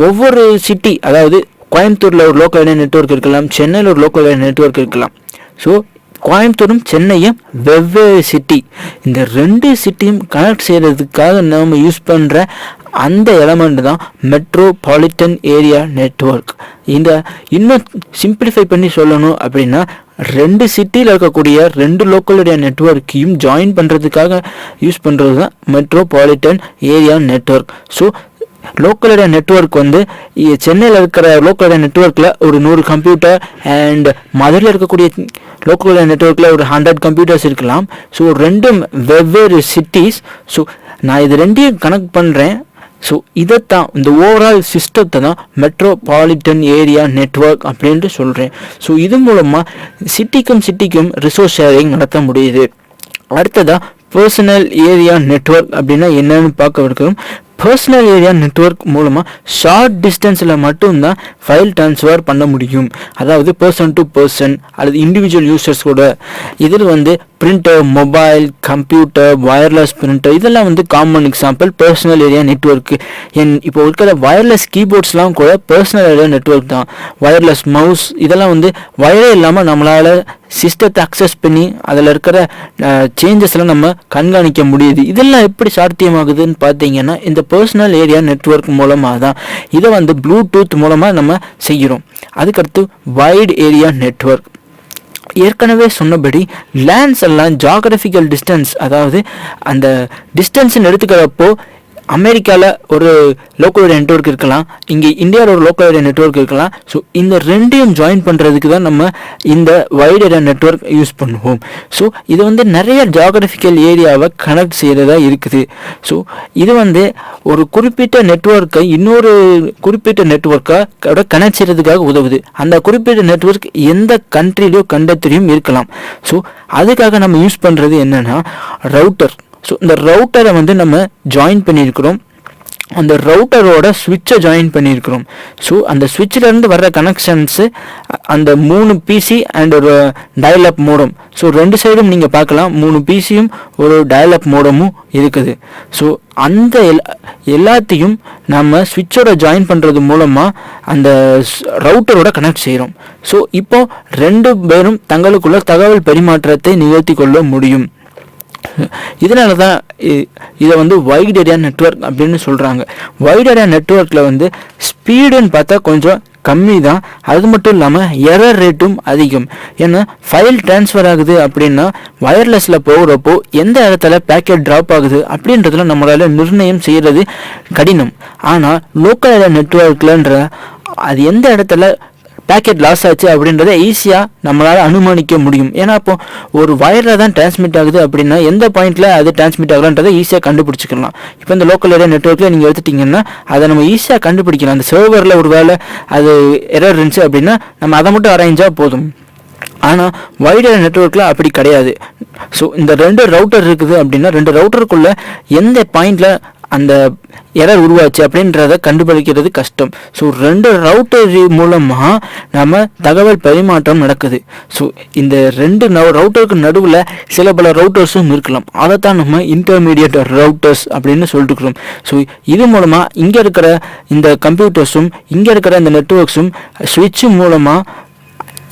ஒவ்வொரு சிட்டி, அதாவது கோயம்புத்தூரில் ஒரு லோக்கல் ஏரியா நெட்வொர்க் இருக்கலாம், சென்னையில் ஒரு லோக்கல் ஏரியா நெட்வொர்க் இருக்கலாம். ஸோ கோயம்புத்தூரும் சென்னையும் வெவ்வேறு சிட்டி. இந்த 2 சிட்டியும் கனெக்ட் செய்கிறதுக்காக நம்ம யூஸ் பண்ணுற அந்த எலமெண்ட் தான் மெட்ரோபாலிட்டன் ஏரியா நெட்வொர்க். இந்த இன்னும் சிம்பிளிஃபை பண்ணி சொல்லணும் அப்படின்னா 2 சிட்டியில் இருக்கக்கூடிய 2 லோக்கல் ஏரியா நெட்வொர்க்கையும் ஜாயின் பண்ணுறதுக்காக யூஸ் பண்ணுறது தான் metropolitan area network. So local area network வந்து சென்னையில் இருக்கிற லோக்கல் ஏரியா நெட்வொர்க்கில் ஒரு 100 கம்ப்யூட்டர் அண்ட் மதுரையில் இருக்கக்கூடிய லோக்கல் ஏரியா நெட்வொர்க்கில் ஒரு 100 கம்ப்யூட்டர்ஸ் இருக்கலாம். ஸோ 2 வெவ்வேறு சிட்டிஸ். ஸோ நான் இது 2ஐயும் கனெக்ட் பண்ணுறேன். ஸோ இதைத்தான் இந்த ஓவரால் சிஸ்டத்தை தான் மெட்ரோபாலிட்டன் ஏரியா நெட்வொர்க் அப்படின்ட்டு சொல்கிறேன். ஸோ இது மூலமாக சிட்டிக்கும் ரிசோர்ஸ் ஷேரிங் நடத்த முடியுது. அடுத்ததாக பர்சனல் ஏரியா நெட்வொர்க் அப்படின்னா என்னன்னு பார்க்க இருக்கிறோம். பர்சனல் ஏரியா நெட்வொர்க் மூலமாக ஷார்ட் டிஸ்டன்ஸில் மட்டும்தான் ஃபைல் ட்ரான்ஸ்ஃபர் பண்ண முடியும். அதாவது பர்சன் டு பர்சன் அல்லது இண்டிவிஜுவல் யூசர்ஸ் கூட. இதில் வந்து printer, mobile, computer, wireless printer இதெல்லாம் வந்து common example personal area network. இப்போ இருக்கிற வயர்லெஸ் கீபோர்ட்ஸ்லாம் கூட பர்சனல் ஏரியா நெட்வொர்க் தான். வயர்லெஸ் மவுஸ் இதெல்லாம் வந்து வயரே இல்லாமல் நம்மளால் சிஸ்டத்தை அக்சஸ் பண்ணி அதில் இருக்கிற சேஞ்சஸ்லாம் நம்ம கண்காணிக்க முடியுது. இதெல்லாம் எப்படி சாத்தியமாகுதுன்னு பார்த்தீங்கன்னா இந்த பர்சனல் ஏரியா நெட்வொர்க் மூலமாக தான். இதை வந்து ப்ளூடூத் மூலமாக நம்ம செய்கிறோம். அதுக்கடுத்து வைட் ஏரியா நெட்வொர்க். ஏற்கனவே சொன்னபடி லேண்ட்ஸ் எல்லாம் ஜாகிரபிக்கல் டிஸ்டன்ஸ், அதாவது அந்த டிஸ்டன்ஸ்ன்னு எடுத்துக்கிறப்போ அமெரிக்காவில் ஒரு லோக்கல் ஏரியா நெட்வொர்க் இருக்கலாம், இங்கே இந்தியாவில் ஒரு லோக்கல் ஏரியா நெட்வொர்க் இருக்கலாம். ஸோ இந்த ரெண்டையும் ஜாயின் பண்ணுறதுக்கு தான் நம்ம இந்த வைட் ஏரியா நெட்வொர்க் யூஸ் பண்ணுவோம். ஸோ இது வந்து நிறைய ஜாகிரபிக்கல் ஏரியாவை கனெக்ட் செய்கிறதா இருக்குது. ஸோ இது வந்து ஒரு குறிப்பிட்ட நெட்வொர்க்கை இன்னொரு குறிப்பிட்ட நெட்வொர்க்கோட கனெக்ட் செய்கிறதுக்காக உதவுது. அந்த குறிப்பிட்ட நெட்வொர்க் எந்த கண்ட்ரிலையோ கண்டத்திலையும் இருக்கலாம். ஸோ அதுக்காக நம்ம யூஸ் பண்ணுறது என்னென்னா ரவுட்டர். ஸோ இந்த ரவுட்டரை வந்து நம்ம ஜாயின் பண்ணியிருக்கிறோம், அந்த ரவுட்டரோட ஸ்விட்சை ஜாயின் பண்ணியிருக்கிறோம். ஸோ அந்த ஸ்விட்சிலேருந்து வர்ற கனெக்ஷன்ஸு அந்த 3 பிசி அண்ட் ஒரு டயல்-அப் மோடம். ஸோ 2 சைடும் நீங்கள் பார்க்கலாம், 3 பிசியும் ஒரு டயல்-அப் மோடமும் இருக்குது. ஸோ அந்த எல்லாத்தையும் நம்ம ஸ்விட்சோட ஜாயின் பண்ணுறது மூலமாக அந்த ரவுட்டரோட கனெக்ட் செய்கிறோம். ஸோ இப்போ 2 பேரும் தங்களுக்குள்ள தகவல் பரிமாற்றத்தை நிகழ்த்தி கொள்ள முடியும். இதனால தான் இதை வந்து வைட் ஏரியா நெட்வொர்க் அப்படின்னு சொல்கிறாங்க. வைட் ஏரியா நெட்வொர்க்கில் வந்து ஸ்பீடுன்னு பார்த்தா கொஞ்சம் கம்மி தான். அது மட்டும் இல்லாமல் எரர் ரேட்டும் அதிகம். ஏன்னா ஃபைல் ட்ரான்ஸ்ஃபர் ஆகுது அப்படின்னா வயர்லெஸில் போகிறப்போ எந்த இடத்துல பேக்கெட் ட்ராப் ஆகுது அப்படின்றதுல நம்மளால் நிர்ணயம் செய்கிறது கடினம். ஆனால் லோக்கல் ஏரியா நெட்வொர்க்லன்ற அது எந்த இடத்துல பேக்கெட் லாஸ் ஆச்சு அப்படின்றத ஈஸியாக நம்மளால் அனுமானிக்க முடியும். ஏன்னா இப்போ ஒரு வயரில் தான் டிரான்ஸ்மிட் ஆகுது அப்படின்னா எந்த பாயிண்டில் அது டிரான்ஸ்மிட் ஆகலான்றதை ஈஸியாக கண்டுபிடிச்சிக்கலாம். இப்போ இந்த லோக்கல் ஏரியா நெட்வொர்க்கில் நீங்கள் எடுத்துட்டிங்கன்னா அதை நம்ம ஈஸியாக கண்டுபிடிக்கலாம். அந்த சர்வரில் ஒரு வேளை அது எரர் இருந்துச்சு அப்படின்னா நம்ம அதை மட்டும் அரேஞ்சாக போதும். ஆனால் வைட் ஏரியா நெட்வொர்க்கில் அப்படி கிடையாது. ஸோ இந்த 2 ரவுட்டர் இருக்குது அப்படின்னா 2 ரவுட்டருக்குள்ளே எந்த பாயிண்டில் அந்த எரர் உருவாச்சு அப்படின்றத கண்டுபிடிக்கிறது கஷ்டம். ஸோ 2 ரவுட்டர் மூலமாக நம்ம தகவல் பரிமாற்றம் நடக்குது. ஸோ இந்த 2 ரவுட்டருக்கு நடுவில் சில பல ரவுட்டர்ஸும் இருக்கலாம். அதைத்தான் நம்ம இன்டர்மீடியட் ரவுட்டர்ஸ் அப்படின்னு சொல்லிட்டுருக்கிறோம். ஸோ இது மூலமாக இங்கே இருக்கிற இந்த கம்ப்யூட்டர்ஸும் இங்கே இருக்கிற இந்த நெட்வொர்க்ஸும் ஸ்விட்ச் மூலமாக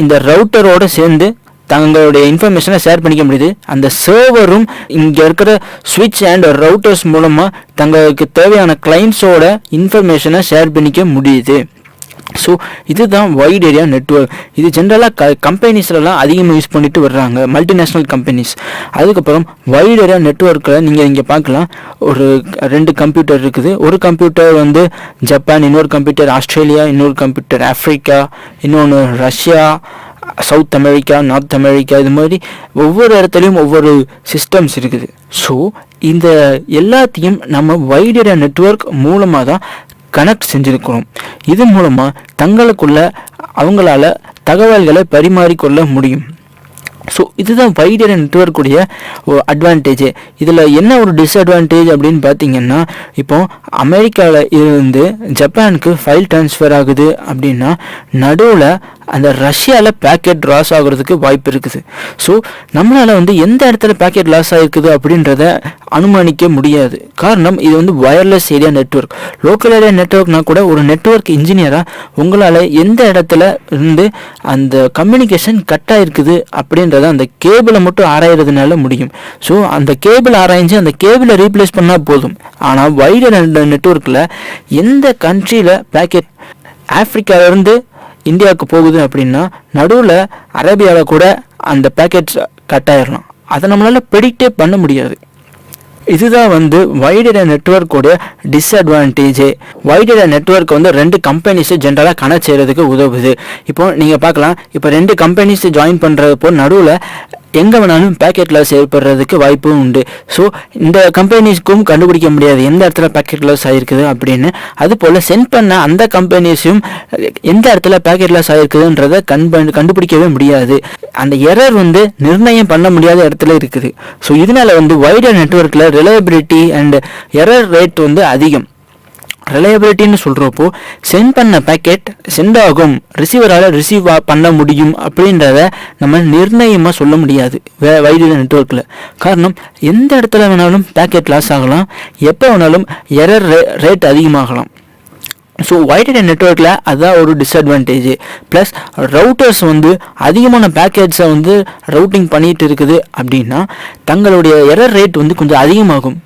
இந்த ரவுட்டரோடு சேர்ந்து தங்களுடைய இன்ஃபர்மேஷனை ஷேர் பண்ணிக்க முடியுது. அந்த சர்வரும் இங்கே இருக்கிற ஸ்விட்ச் அண்ட் ரவுட்டர்ஸ் மூலமாக தங்களுக்கு தேவையான கிளைண்ட்ஸோட இன்ஃபர்மேஷனை ஷேர் பண்ணிக்க முடியுது. ஸோ இதுதான் வைட் ஏரியா நெட்வொர்க். இது ஜென்ரலாக கம்பெனிஸ்லாம் அதிகமாக யூஸ் பண்ணிட்டு வர்றாங்க, மல்டிநேஷ்னல் கம்பெனிஸ். அதுக்கப்புறம் வைட் ஏரியா நெட்வொர்க்கில் நீங்கள் இங்கே பார்க்கலாம், ஒரு 2 கம்ப்யூட்டர் இருக்குது. ஒரு கம்ப்யூட்டர் வந்து ஜப்பான், இன்னொரு கம்ப்யூட்டர் ஆஸ்திரேலியா, இன்னொரு கம்ப்யூட்டர் ஆஃப்ரிக்கா, இன்னொன்று Russia, south America, north America, இது மாதிரி ஒவ்வொரு இடத்துலையும் ஒவ்வொரு சிஸ்டம்ஸ் இருக்குது. ஸோ இந்த எல்லாத்தையும் நம்ம வைட் ஏரியா நெட்வொர்க் மூலமாக தான் கனெக்ட் செஞ்சுருக்கிறோம். இது மூலமாக தங்களுக்குள்ள அவங்களால தகவல்களை பரிமாறிக்கொள்ள முடியும். ஸோ இதுதான் வைட் ஏரியா நெட்வொர்க்குடைய ஒரு அட்வான்டேஜ். இதில் என்ன ஒரு டிஸ்அட்வான்டேஜ் அப்படின்னு பார்த்தீங்கன்னா, இப்போ அமெரிக்காவில் இருந்து ஜப்பானுக்கு ஃபைல் ட்ரான்ஸ்ஃபர் ஆகுது அப்படின்னா நடுவில் அந்த ரஷ்யாவில் பேக்கெட் லாஸ் ஆகிறதுக்கு வாய்ப்பு இருக்குது. ஸோ நம்மளால் வந்து எந்த இடத்துல பேக்கெட் லாஸ் ஆகிருக்குது அப்படின்றத அனுமானிக்க முடியாது. காரணம் இது வந்து wireless area network. Local area நெட்வொர்க்னா கூட ஒரு நெட்வொர்க் இன்ஜினியராக உங்களால் எந்த இடத்துல இருந்து அந்த கம்யூனிகேஷன் கட் ஆகிருக்குது அப்படின்றத அந்த கேபிளை மட்டும் ஆராயறதுனால முடியும். ஸோ அந்த கேபிள் ஆராய்ஞ்சு அந்த கேபிளை ரீப்ளேஸ் பண்ணால் போதும். ஆனால் வைட் ஏரியா நெட்வொர்க்கில் எந்த கண்ட்ரியில் பேக்கெட் ஆஃப்ரிக்காவிலேருந்து இந்தியாவுக்கு போகுது அப்படின்னா நடுவில் அரேபியாவில் கூட அந்த பேக்கெட்ஸ் கட் ஆயிடலாம். அதை நம்மளால் ப்ரெடிக்டே பண்ண முடியாது. இதுதான் வந்து வைட் ஏரியா நெட்வொர்க்கோட டிஸ்அட்வான்டேஜே. வைட் ஏரியா நெட்வொர்க் வந்து 2 கம்பெனிஸை ஜென்ரலாக கனெக்ட் செய்கிறதுக்கு உதவுது. இப்போ நீங்கள் பார்க்கலாம், இப்போ 2 கம்பெனிஸை ஜாயின் பண்ணுறப்போ நடுவில் எங்கே வேணாலும் பேக்கெட் லாஸ் ஏற்படுறதுக்கு வாய்ப்பும் உண்டு. ஸோ இந்த கம்பெனிஸ்க்கும் கண்டுபிடிக்க முடியாது எந்த இடத்துல பேக்கெட் லாஸ் ஆகிருக்குது அப்படின்னு. அதுபோல் சென்ட் பண்ண அந்த கம்பெனிஸையும் எந்த இடத்துல பேக்கெட் லாஸ் ஆகிருக்குதுன்றதை கண்டுபிடிக்கவே முடியாது. அந்த எரர் வந்து நிர்ணயம் பண்ண முடியாத இடத்துல இருக்குது. ஸோ இதனால் வந்து வைட் ஏரியா நெட்வொர்க்கில் ரிலையபிலிட்டி அண்ட் எரர் ரேட் வந்து அதிகம். ரிலையபிலிட்டின்னு சொல்கிறப்போ சென்ட் பண்ண பேக்கெட் சென்ட் ஆகும், ரிசீவரால் ரிசீவ் பண்ண முடியும் அப்படின்றத நம்ம நிர்ணயமாக சொல்ல முடியாது வைட் ஏரியா நெட்வொர்க்கில். காரணம், எந்த இடத்துல வேணாலும் பேக்கெட் லாஸ் ஆகலாம், எப்போ வேணாலும் எரர் ரேட் அதிகமாகலாம். ஸோ வைட் ஏரியா நெட்ஒர்க்கில் அதுதான் ஒரு டிஸ்அட்வான்டேஜ். ப்ளஸ் ரவுட்டர்ஸ் வந்து அதிகமான பேக்கேஜை வந்து ரவுட்டிங் பண்ணிகிட்டு இருக்குது அப்படின்னா தங்களுடைய எரர் ரேட் வந்து கொஞ்சம் அதிகமாகும்.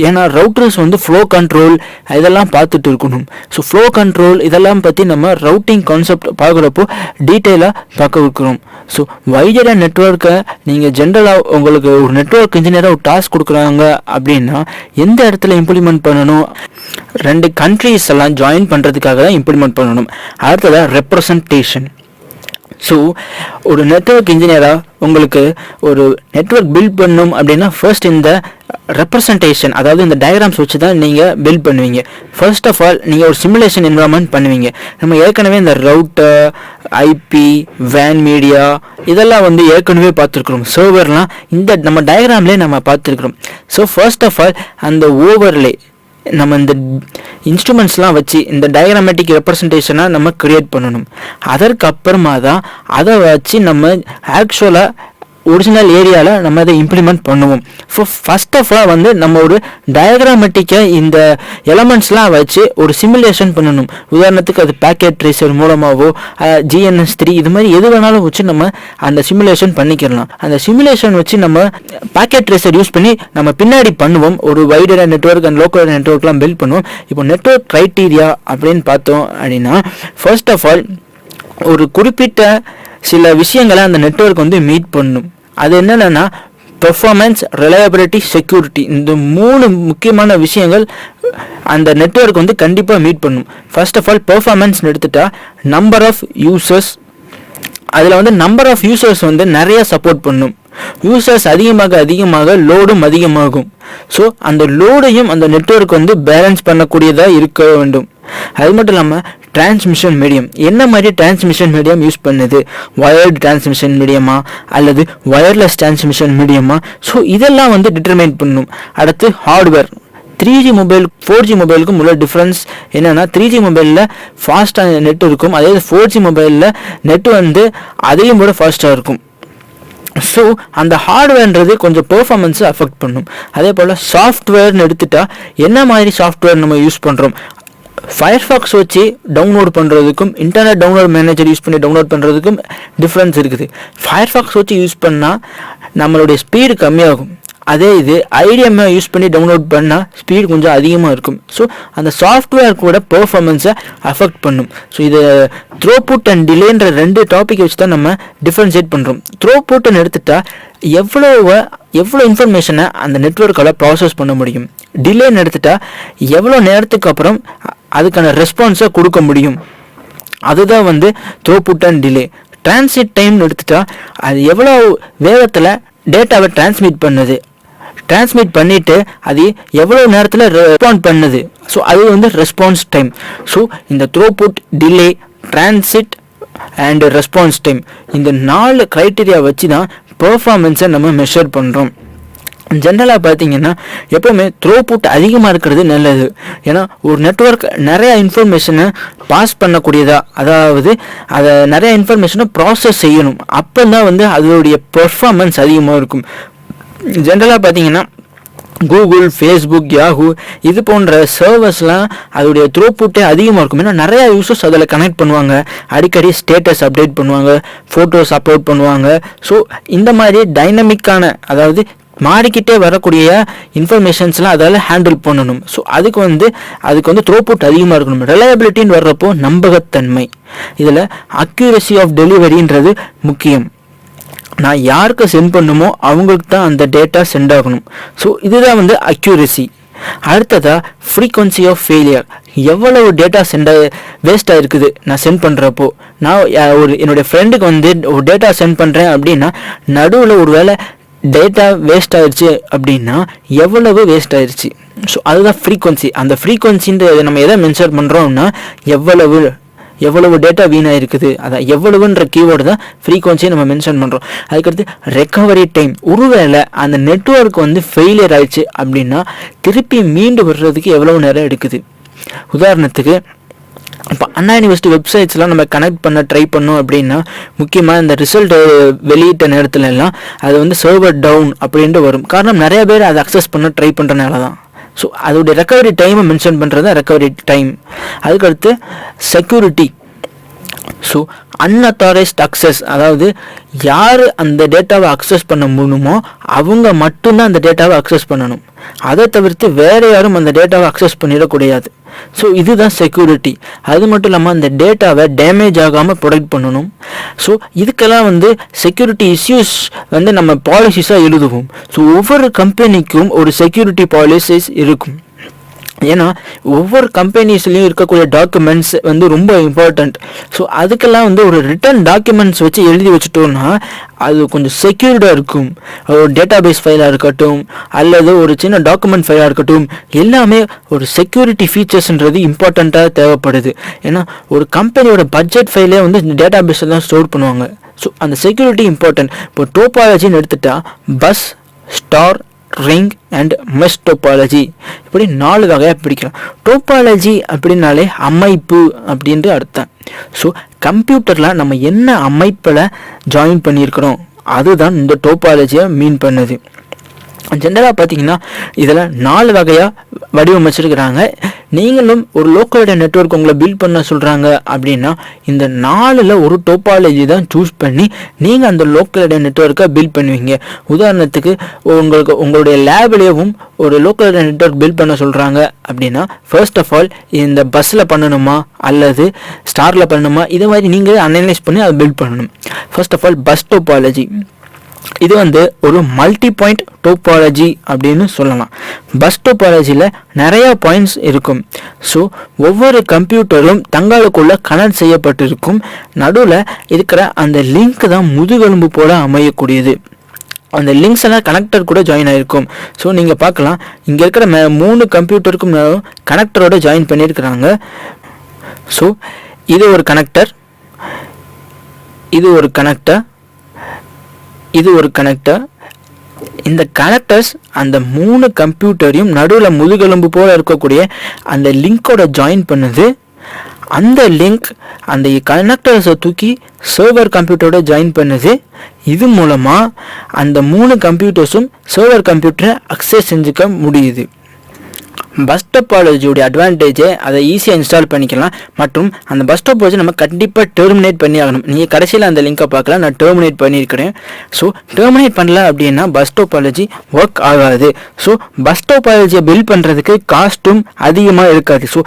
ஏன்னா ரவுட்டர்ஸ் வந்து ஃப்ளோ கண்ட்ரோல் இதெல்லாம் பார்த்துட்டு இருக்கணும். ஸோ ஃப்ளோ கண்ட்ரோல் இதெல்லாம் பற்றி நம்ம ரவுட்டிங் கான்செப்ட் பார்க்குறப்போ டீட்டெயிலாக பார்க்க இருக்கிறோம். ஸோ வைட் ஏரியா நெட்ஒர்க்கை நீங்கள் ஜென்ரலாக உங்களுக்கு ஒரு நெட்ஒர்க் இன்ஜினியராக ஒரு டாஸ்க் கொடுக்குறாங்க அப்படின்னா எந்த இடத்துல இம்ப்ளிமெண்ட் பண்ணணும், 2 கண்ட்ரீஸ் எல்லாம் ஜாயின் பண்ணுறதுக்காக தான் இம்ப்ளிமெண்ட் பண்ணணும். அடுத்ததாக ரெப்ரசன்டேஷன். ஸோ ஒரு நெட்ஒர்க் இன்ஜினியராக உங்களுக்கு ஒரு நெட்ஒர்க் பில்ட் பண்ணணும் அப்படின்னா ஃபர்ஸ்ட் இந்த ரெப்ரசன்டேஷன், அதாவது இந்த டயக்ராம்ஸ் வச்சு தான் நீங்கள் பில்ட் பண்ணுவீங்க. ஃபர்ஸ்ட் ஆஃப் ஆல் நீங்கள் ஒரு சிமுலேஷன் என்வரான்மெண்ட் பண்ணுவீங்க. நம்ம ஏற்கனவே இந்த ரவுட்டர், ஐபி, வேன் மீடியா இதெல்லாம் வந்து ஏற்கனவே பார்த்துருக்குறோம். சர்வர்லாம் இந்த நம்ம டயக்ராம்லேயே நம்ம பார்த்துருக்குறோம். ஸோ ஃபர்ஸ்ட் ஆஃப் ஆல் அந்த ஓவர்லே நம்ம இந்த இன்ஸ்ட்ருமெண்ட்ஸ்லாம் வச்சு இந்த டயக்ராமேட்டிக் ரெப்ரசன்டேஷனாக நம்ம க்ரியேட் பண்ணணும். அதற்கு அப்புறமா தான் அதை வச்சு நம்ம ஆக்சுவலாக ஒரிஜினல் ஏரியாவில் நம்ம அதை இம்ப்ளிமெண்ட் பண்ணுவோம். ஸோ ஃபஸ்ட் ஆஃப் ஆல் வந்து நம்ம ஒரு டயக்ராமேட்டிக்கை இந்த எலமெண்ட்ஸ்லாம் வச்சு ஒரு சிமுலேஷன் பண்ணணும். உதாரணத்துக்கு அது பேக்கெட் ட்ரேசர் மூலமாகவோ GNS3 இது மாதிரி எது வேணாலும் வச்சு நம்ம அந்த சிமுலேஷன் பண்ணிக்கலாம். அந்த சிமுலேஷன் வச்சு நம்ம பேக்கெட் ட்ரேசர் யூஸ் பண்ணி நம்ம பின்னாடி பண்ணுவோம். ஒரு wide area network and local நெட்ஒர்க்லாம் பில்ட் பண்ணுவோம். இப்போ நெட்ஒர்க் க்ரைட்டீரியா அப்படின்னு பார்த்தோம் அப்படின்னா ஃபர்ஸ்ட் ஆஃப் ஆல் ஒரு குறிப்பிட்ட சில விஷயங்களை அந்த நெட்ஒர்க் வந்து மீட் பண்ணும். அது என்னென்னா பெர்ஃபார்மன்ஸ், ரிலையபிலிட்டி, செக்யூரிட்டி, இந்த 3 முக்கியமான விஷயங்கள் அந்த நெட்ஒர்க் வந்து கண்டிப்பாக மீட் பண்ணும். ஃபர்ஸ்ட் ஆஃப் ஆல் பெர்ஃபார்மன்ஸ் எடுத்துட்டா நம்பர் ஆஃப் யூசர்ஸ், அதில் வந்து நம்பர் ஆஃப் யூசர்ஸ் வந்து நிறைய சப்போர்ட் பண்ணும். யூசர்ஸ் அதிகமாக லோடும் அதிகமாகும். ஸோ அந்த லோடையும் அந்த நெட்ஒர்க் வந்து பேலன்ஸ் பண்ணக்கூடியதாக இருக்க வேண்டும். அது மட்டும் இல்லாமல் டிரான்ஸ்மிஷன் மீடியம், என்ன மாதிரி டிரான்ஸ்மிஷன் மீடியம் யூஸ் பண்ணுது, வயர்டு டிரான்ஸ்மிஷன் மீடியமா அல்லது வயர்லெஸ் டிரான்ஸ்மிஷன் மீடியமா, ஸோ இதெல்லாம் வந்து டிட்டர்மைன் பண்ணும். அடுத்து ஹார்ட்வேர், 3G மொபைல் 4G மொபைலுக்கும் உள்ள டிஃப்ரென்ஸ் என்னென்னா 3G மொபைலில் ஃபாஸ்ட்டாக நெட் இருக்கும், அதே 4G மொபைலில் நெட் வந்து அதையும் கூட ஃபாஸ்ட்டாக இருக்கும். ஸோ அந்த ஹார்ட்வேர்ன்றது கொஞ்சம் பெர்ஃபார்மன்ஸை அஃபெக்ட் பண்ணும். அதே போல் சாஃப்ட்வேர்னு எடுத்துட்டா என்ன மாதிரி சாஃப்ட்வேர் நம்ம யூஸ் பண்ணுறோம், ஃபயர்ஃபாக்ஸ் வச்சு டவுன்லோட் பண்ணுறதுக்கும் இன்டர்நெட் டவுன்லோட் மேனேஜர் யூஸ் பண்ணி டவுன்லோட் பண்ணுறதுக்கும் டிஃப்ரென்ஸ் இருக்குது. ஃபயர்ஃபாக்ஸ் வச்சு யூஸ் பண்ணால் நம்மளுடைய ஸ்பீடு கம்மியாகும். அதே இது ஐடிஎம்ஐ யூஸ் பண்ணி டவுன்லோட் பண்ணால் ஸ்பீடு கொஞ்சம் அதிகமாக இருக்கும். ஸோ அந்த சாஃப்ட்வேர் கூட பெர்ஃபார்மன்ஸை அஃபெக்ட் பண்ணும். ஸோ இது த்ரோபுட் அண்ட் டிலேன்ற 2 டாபிக் வச்சு தான் நம்ம டிஃப்ரென்ஷியேட் பண்ணுறோம். த்ரோபுட்னு எடுத்துட்டால் எவ்வளோ இன்ஃபர்மேஷனை அந்த நெட்வொர்க்கால் ப்ராசஸ் பண்ண முடியும். டிலேன்னு எடுத்துட்டால் எவ்வளோ நேரத்துக்கு அப்புறம் அதுக்கான ரெஸ்பான்ஸை கொடுக்க முடியும். அதுதான் வந்து த்ரோபுட் அண்ட் டிலே. டிரான்சிட் டைம்னு எடுத்துட்டா அது எவ்வளோ வேகத்தில் டேட்டாவை டிரான்ஸ்மிட் பண்ணிவிட்டு அது எவ்வளோ நேரத்தில் ரெஸ்பாண்ட் பண்ணுது. ஸோ அது வந்து ரெஸ்பான்ஸ் டைம். ஸோ இந்த throughput, delay, transit and response time இந்த 4 க்ரைட்டீரியா வச்சு தான் பெர்ஃபார்மன்ஸை நம்ம மெஷர் பண்ணுறோம். ஜென்ரலாக பார்த்தீங்கன்னா எப்போவுமே த்ரோபுட் அதிகமாக இருக்கிறது நல்லது. ஏன்னா ஒரு நெட்வொர்க் நிறையா இன்ஃபர்மேஷனை பாஸ் பண்ணக்கூடியதா, அதாவது அதை நிறையா இன்ஃபர்மேஷனை ப்ராசஸ் செய்யணும். அப்போ தான் வந்து அதோடைய பெர்ஃபார்மன்ஸ் அதிகமாக இருக்கும். ஜென்ரலாக பார்த்தீங்கன்னா கூகுள், ஃபேஸ்புக், யாஹூ இது போன்ற சர்வர்ஸ்லாம் அதோடைய த்ரோபுட்டே அதிகமாக இருக்கும். ஏன்னா நிறையா யூசர்ஸ் அதில் கனெக்ட் பண்ணுவாங்க, அடிக்கடி ஸ்டேட்டஸ் அப்டேட் பண்ணுவாங்க, ஃபோட்டோஸ் அப்லோட் பண்ணுவாங்க. ஸோ இந்த மாதிரி டைனமிக்கான, அதாவது மாறிக்கிட்டே வரக்கூடிய இன்ஃபர்மேஷன்ஸ்லாம் அதால் ஹேண்டில் பண்ணணும். ஸோ அதுக்கு வந்து த்ரோபுட் அதிகமாக இருக்கணும். ரிலையபிலிட்டின்னு வர்றப்போ நம்பகத்தன்மை, இதில் அக்யூரசி ஆஃப் டெலிவரின்றது முக்கியம். நான் யாருக்கு சென்ட் பண்ணுமோ அவங்களுக்கு தான் அந்த டேட்டா சென்ட் ஆகணும். ஸோ இதுதான் வந்து அக்யூரசி. அடுத்ததாக ஃப்ரீக்வன்சி ஆஃப் ஃபெயிலியர், எவ்வளவு டேட்டா வேஸ்ட் ஆகிருக்குது நான் சென்ட் பண்ணுறப்போ. நான் என்னுடைய ஃப்ரெண்டுக்கு வந்து ஒரு டேட்டா சென்ட் பண்ணுறேன் அப்படின்னா நடுவில் ஒரு வேளை டேட்டா வேஸ்ட் ஆயிடுச்சு அப்படின்னா எவ்வளவு வேஸ்ட் ஆயிடுச்சு. ஸோ அதுதான் ஃப்ரீக்வன்சி. அந்த ஃப்ரீக்வன்சின்ற நம்ம எதை மென்ஷன் பண்ணுறோம்னா எவ்வளவு டேட்டா வீணாக இருக்குது, அதான் எவ்வளவுன்ற கீவேர்டு தான் ஃப்ரீக்வன்சியை நம்ம மென்ஷன் பண்ணுறோம். அதுக்கடுத்து ரெக்கவரி டைம், ஒருவேளை அந்த நெட்வொர்க் வந்து ஃபெயிலியர் ஆயிடுச்சு அப்படின்னா திருப்பி மீண்டு வர்றதுக்கு எவ்வளவு நேரம் எடுக்குது. உதாரணத்துக்கு இப்போ அண்ணா யூனிவர்சிட்டி வெப்சைட்ஸ்லாம் நம்ம கனெக்ட் பண்ண ட்ரை பண்ணோம் அப்படின்னா முக்கியமாக இந்த ரிசல்ட் வெளியிட்ட நேரத்துல எல்லாம் அது வந்து சர்வர் டவுன் அப்படின்ட்டு வரும். காரணம் நிறைய பேர் அதை அக்சஸ் பண்ண ட்ரை பண்ணுறனால தான். ஸோ அதோடைய ரெக்கவரி டைமை மென்ஷன் பண்ணுறது தான் ரெக்கவரி டைம். அதுக்கடுத்து செக்யூரிட்டி. ஸோ அன்அத்தாரைஸ்ட் அக்சஸ், அதாவது யார் அந்த டேட்டாவை அக்சஸ் பண்ண முடியுமோ அவங்க மட்டும்தான் அந்த டேட்டாவை அக்சஸ் பண்ணணும். அதை தவிர்த்து வேறு யாரும் அந்த டேட்டாவை அக்சஸ் பண்ணிடக்கூடாது. ஸோ இதுதான் செக்யூரிட்டி. அது மட்டும் இல்லாமல் அந்த டேட்டாவை டேமேஜ் ஆகாமல் ப்ரொடெக்ட் பண்ணணும். ஸோ இதுக்கெல்லாம் செக்யூரிட்டி இஷ்யூஸ் நம்ம பாலிசிஸாக எழுதுவோம். ஸோ ஒவ்வொரு கம்பெனிக்கும் ஒரு செக்யூரிட்டி பாலிசிஸ் இருக்கும். ஏன்னா ஒவ்வொரு கம்பெனிஸ்லையும் இருக்கக்கூடிய டாக்குமெண்ட்ஸ் ரொம்ப இம்பார்ட்டண்ட். ஸோ அதுக்கெல்லாம் ஒரு ரிட்டன் டாக்குமெண்ட்ஸ் வச்சு எழுதி வச்சுட்டோம்னா அது கொஞ்சம் செக்யூர்டாக இருக்கும். ஒரு டேட்டாபேஸ் ஃபைலாக இருக்கட்டும் அல்லது ஒரு சின்ன டாக்குமெண்ட் ஃபைலாக இருக்கட்டும், எல்லாமே ஒரு செக்யூரிட்டி ஃபீச்சர்ஸ்ன்றது இம்பார்ட்டண்ட்டாக தேவைப்படுது. ஏன்னா ஒரு கம்பெனியோட பட்ஜெட் ஃபைலே இந்த டேட்டாபேஸில் தான் ஸ்டோர் பண்ணுவாங்க. ஸோ அந்த செக்யூரிட்டி இம்பார்ட்டன்ட். இப்போ டோபாலஜின்னு எடுத்துட்டா bus, star, ring and mesh topology, இப்படி 4 வகையாக பிடிக்கலாம். டோபாலஜி அப்படின்னாலே அமைப்பு அப்படின்ட்டு அர்த்தம். ஸோ கம்ப்யூட்டரில் நம்ம என்ன அமைப்பில் ஜாயின் பண்ணியிருக்கிறோம் அதுதான் இந்த டோபாலஜியை மீன் பண்ணுது. ஜென்ரலாக பார்த்தீங்கன்னா இதில் 4 வகையாக வடிவமைச்சிருக்கிறாங்க. நீங்களும் ஒரு லோக்கல் ஏரியா நெட்வொர்க் உங்களை பில்ட் பண்ண சொல்கிறாங்க அப்படின்னா இந்த 4ல் ஒரு டோபாலஜி தான் சூஸ் பண்ணி நீங்கள் அந்த லோக்கல் ஏரியா நெட்வொர்க்கை பில்ட் பண்ணுவீங்க. உதாரணத்துக்கு உங்களுடைய லேப்லேயும் ஒரு லோக்கல் ஏரியா நெட்வொர்க் பில்ட் பண்ண சொல்கிறாங்க அப்படின்னா ஃபர்ஸ்ட் ஆஃப் ஆல் இந்த பஸ்ஸில் பண்ணணுமா அல்லது ஸ்டாரில் பண்ணணுமா, இதை மாதிரி நீங்கள் அனலைஸ் பண்ணி அதை பில்ட் பண்ணணும். First of all bus topology. இது ஒரு மல்டி பாயிண்ட் டோபாலஜி அப்படின்னு சொல்லலாம். பஸ் டோபாலஜியில் நிறைய பாயிண்ட்ஸ் இருக்கும். ஸோ ஒவ்வொரு கம்ப்யூட்டரும் தங்களுக்குள்ள கனெக்ட் செய்யப்பட்டிருக்கும். நடுவில் இருக்கிற அந்த லிங்க் தான் முதுகெலும்பு போல அமையக்கூடியது. அந்த லிங்க்ஸ் எல்லாம் கனெக்டர் கூட ஜாயின் ஆகிருக்கும். ஸோ நீங்கள் பார்க்கலாம் இங்கே இருக்கிற 3 கம்ப்யூட்டருக்கும் கனெக்டரோட ஜாயின் பண்ணியிருக்கிறாங்க. ஸோ இது ஒரு கனெக்டர், இது ஒரு கனெக்டர், இது ஒரு கனெக்டர். இந்த கனெக்டர்ஸ் அந்த 3 கம்ப்யூட்டரையும் நடுவில் முதுகெலும்பு போல இருக்கக்கூடிய அந்த லிங்கோட ஜாயின் பண்ணுது. அந்த லிங்க் அந்த கனெக்டர்ஸை தூக்கி சர்வர் கம்ப்யூட்டரோட ஜாயின் பண்ணுது. இது மூலமாக அந்த 3 கம்ப்யூட்டர்ஸும் சர்வர் கம்ப்யூட்டரை அக்சஸ் செஞ்சுக்க முடியுது. பஸ் டோபாலஜியோடைய அட்வான்டேஜை அதை ஈஸியாக இன்ஸ்டால் பண்ணிக்கலாம். மற்றும் அந்த பஸ் டோபாலஜி நம்ம கண்டிப்பாக டெர்மினேட் பண்ணி ஆகணும். நீங்கள் கடைசியில் அந்த லிங்கை பார்க்கலாம், நான் டெர்மினேட் பண்ணியிருக்கிறேன். ஸோ டெர்மினேட் பண்ணல அப்படின்னா பஸ் டோபாலஜி ஒர்க் ஆகாது. ஸோ பஸ் டோபாலஜியை பில்ட் பண்ணுறதுக்கு காஸ்ட்டும் அதிகமாக இருக்காது. ஸோ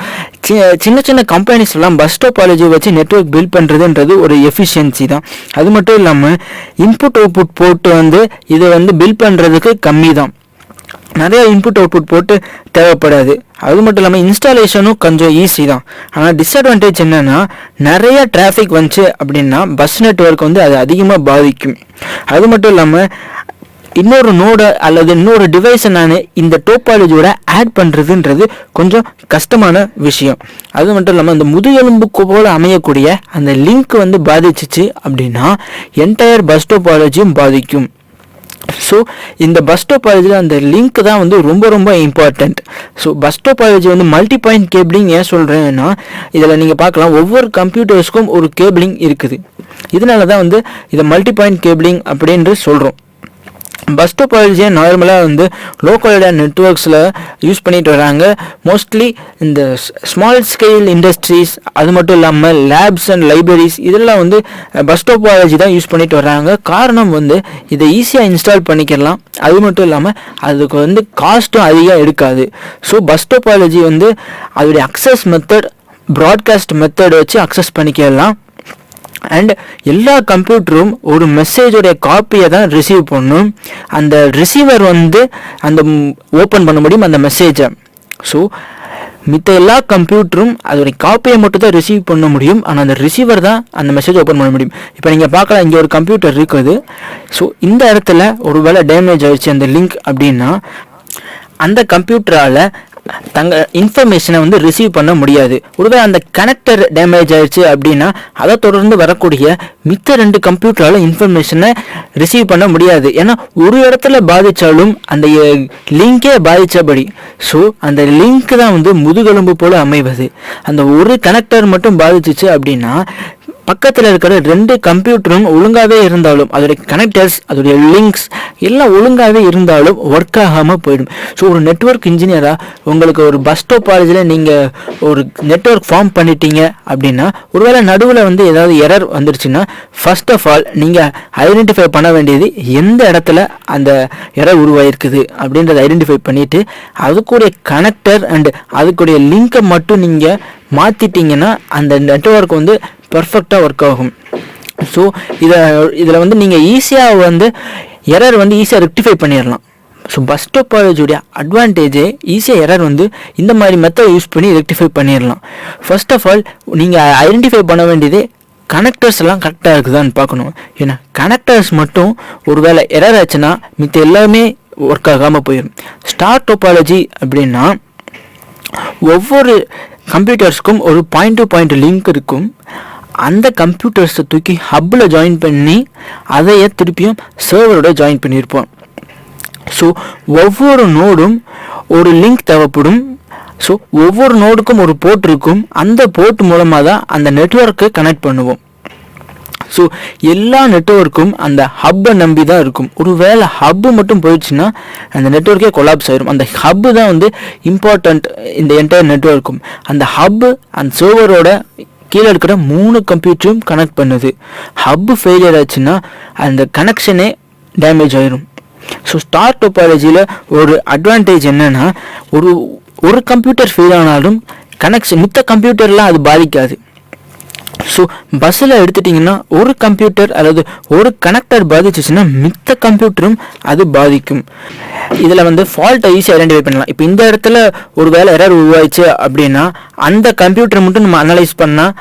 சின்ன சின்ன கம்பெனிஸ்லாம் பஸ் டோபாலஜியை வச்சு நெட்வொர்க் பில்ட் பண்ணுறதுன்றது ஒரு எஃபிஷியன்சி தான். அது மட்டும் இல்லாமல் இன்புட் அவுட்புட் போட்டு இதை பில்ட் பண்ணுறதுக்கு கம்மி தான். நிறைய இன்புட் அவுட்புட் போட்டு தேவைப்படாது. அது மட்டும் இல்லாமல் இன்ஸ்டாலேஷனும் கொஞ்சம் ஈஸி தான். ஆனால் டிஸ்அட்வான்டேஜ் என்னென்னா நிறைய டிராஃபிக் வந்துச்சு அப்படின்னா பஸ் நெட்வொர்க் அது அதிகமாக பாதிக்கும். அது மட்டும் இல்லாமல் இன்னொரு நோடு அல்லது இன்னொரு டிவைஸை நான் இந்த டோபாலஜியோட ஆட் பண்ணுறதுன்றது கொஞ்சம் கஷ்டமான விஷயம். அது மட்டும் இல்லாமல் அந்த முதுகெலும்புக்கு போல் அமையக்கூடிய அந்த லிங்க் பாதிச்சிச்சு அப்படின்னா என்டையர் பஸ் டோபாலஜியும் பாதிக்கும். ஸோ இந்த பஸ் டோபாலஜியில் அந்த லிங்க் தான் ரொம்ப ரொம்ப important. So bus topology multi point cabling ஏன் சொல்கிறேன்னா இதில் நீங்கள் பார்க்கலாம் ஒவ்வொரு கம்ப்யூட்டர்ஸ்க்கும் ஒரு கேபிளிங் இருக்குது. இதனால தான் இதை மல்டி பாயிண்ட் கேபிளிங் அப்படின்று சொல்கிறோம். பஸ் டோபாலஜியை நார்மலாக லோக்கல் ஏரியா நெட்வொர்க்ஸில் யூஸ் பண்ணிட்டு வராங்க. மோஸ்ட்லி இந்த ஸ்மால் ஸ்கேல் இண்டஸ்ட்ரீஸ், அது மட்டும் இல்லாமல் லேப்ஸ் அண்ட் லைப்ரரிஸ், இதெல்லாம் பஸ் டோபாலஜி தான் யூஸ் பண்ணிட்டு வராங்க. காரணம் இதை ஈஸியாக இன்ஸ்டால் பண்ணிக்கலாம். அது மட்டும் இல்லாமல் அதுக்கு காஸ்ட்டும் அதிகம் எடுக்காது. ஸோ பஸ் டோபாலஜி அதோடைய அக்சஸ் மெத்தட் ப்ராட்காஸ்ட் மெத்தட் வச்சு அக்சஸ் பண்ணிக்கலாம். அண்ட் எல்லா கம்ப்யூட்டரும் ஒரு மெசேஜோடைய காப்பியை தான் ரிசீவ் பண்ணும். அந்த ரிசீவர் அந்த ஓப்பன் பண்ண முடியும் அந்த மெசேஜை. ஸோ மித்த எல்லா கம்ப்யூட்டரும் அதோடைய காப்பியை மட்டும் தான் ரிசீவ் பண்ண முடியும். ஆனால் அந்த ரிசீவர் தான் அந்த மெசேஜ் ஓப்பன் பண்ண முடியும். இப்போ நீங்கள் பார்க்கலாம் இங்கே ஒரு கம்ப்யூட்டர் இருக்குது. ஸோ இந்த இடத்துல ஒரு வேளை டேமேஜ் ஆகிடுச்சு அந்த லிங்க் அப்படின்னா அந்த கம்ப்யூட்டரால் இன்ஃபர்மேஷனை ரிசீவ் பண்ண முடியாது. ஒருவேளை அந்த கனெக்டர் டேமேஜ் ஆயிடுச்சு அப்படின்னா அதை தொடர்ந்து வரக்கூடிய மித்த 2 கம்ப்யூட்டரால் இன்ஃபர்மேஷனை ரிசீவ் பண்ண முடியாது. ஏன்னா ஒரு இடத்துல பாதித்தாலும் அந்த லிங்கே பாதித்தபடி. ஸோ அந்த லிங்க் தான் முதுகெலும்பு போல அமைவது. அந்த ஒரு கனெக்டர் மட்டும் பாதிச்சிச்சு அப்படின்னா பக்கத்தில் இருக்கிற 2 கம்ப்யூட்டரும் ஒழுங்காகவே இருந்தாலும் அதோடைய கனெக்டர்ஸ் அதோடைய லிங்க்ஸ் எல்லாம் ஒழுங்காகவே இருந்தாலும் ஒர்க் ஆகாமல் போயிடும். ஸோ ஒரு நெட்வொர்க் இன்ஜினியராக உங்களுக்கு ஒரு பஸ் டோபாலஜியில் நீங்கள் ஒரு நெட்வொர்க் ஃபார்ம் பண்ணிட்டீங்க அப்படின்னா ஒருவேளை நடுவில் வந்து ஏதாவது எரர் வந்துருச்சுன்னா ஃபர்ஸ்ட் ஆஃப் ஆல் நீங்கள் ஐடென்டிஃபை பண்ண வேண்டியது எந்த இடத்துல அந்த எரர் உருவாயிருக்குது அப்படின்றத ஐடென்டிஃபை பண்ணிவிட்டு அதுக்குடைய கனெக்டர் அண்ட் அதுக்குடைய லிங்கை மட்டும் நீங்கள் மாற்றிட்டீங்கன்னா அந்த நெட்வொர்க் வந்து பர்ஃபெக்டாக ஒர்க் ஆகும். ஸோ இதில் வந்து நீங்கள் ஈஸியாக வந்து எரர் வந்து ஈஸியாக ரெக்டிஃபை பண்ணிடலாம். ஸோ பஸ் டோபாலஜியோடைய அட்வான்டேஜே ஈஸியாக எரர் வந்து இந்த மாதிரி மெத்தட் யூஸ் பண்ணி ரெக்டிஃபை பண்ணிடலாம். ஃபர்ஸ்ட் ஆஃப் ஆல் நீங்கள் ஐடென்டிஃபை பண்ண வேண்டியது கனெக்டர்ஸ் எல்லாம் கரெக்டாக இருக்குதான்னு பார்க்கணும். ஏன்னா கனெக்டர்ஸ் மட்டும் ஒரு வேளை எரர் ஆச்சுன்னா மித்த எல்லாமே ஒர்க் ஆகாமல் போயிடும். ஸ்டார் டோபாலஜி அப்படின்னா ஒவ்வொரு கம்ப்யூட்டர்ஸ்க்கும் ஒரு பாயிண்ட் டு பாயிண்ட் லிங்க் இருக்கும். அந்த கம்ப்யூட்டர்ஸை தூக்கி ஹப்பில் ஜாயின் பண்ணி அதையே திருப்பியும் சர்வரோட ஜாயின் பண்ணியிருப்போம். ஸோ ஒவ்வொரு நோடும் ஒரு லிங்க் தேவைப்படும். ஸோ ஒவ்வொரு நோடுக்கும் ஒரு போர்ட் இருக்கும். அந்த போர்ட் மூலமாக தான் அந்த நெட்வொர்க்கை கனெக்ட் பண்ணுவோம். ஸோ எல்லா நெட்வொர்க்கும் அந்த ஹப்பை நம்பி தான் இருக்கும். ஒரு வேளை ஹப்பு மட்டும் போயிடுச்சுன்னா அந்த நெட்வொர்க்கே கொலாப்ஸ் ஆயிரும். அந்த ஹப்பு தான் வந்து இம்பார்ட்டண்ட் இந்த என்டையர் நெட்வொர்க்கும். அந்த ஹப்பு அந்த சர்வரோட கீழே இருக்கிற 3 கம்ப்யூட்டரும் கனெக்ட் பண்ணுது. ஹப்பு ஃபெயிலியர் ஆச்சுன்னா அந்த கனெக்ஷனே டேமேஜ் ஆயிரும். ஸோ ஸ்டார் டோபாலஜியில் ஒரு அட்வான்டேஜ் என்னென்னா ஒரு கம்ப்யூட்டர் ஃபெயில் ஆனாலும் கனெக்ஷன் மித்த கம்ப்யூட்டர்லாம் அது பாதிக்காது. ஸோ பஸ்ஸில் எடுத்துட்டிங்கன்னா ஒரு கம்ப்யூட்டர் அல்லது ஒரு கனெக்டர் பாதிச்சிச்சுன்னா மித்த கம்ப்யூட்டரும் அது பாதிக்கும். இதில் வந்து ஃபால்ட்டை ஈஸியாக ஐடென்டிஃபை பண்ணலாம். இப்போ இந்த இடத்துல ஒரு வேளை எரர் உருவாயிடுச்சு அப்படின்னா அந்த கம்ப்யூட்டரை மட்டும் நம்ம அனலைஸ் பண்ணால்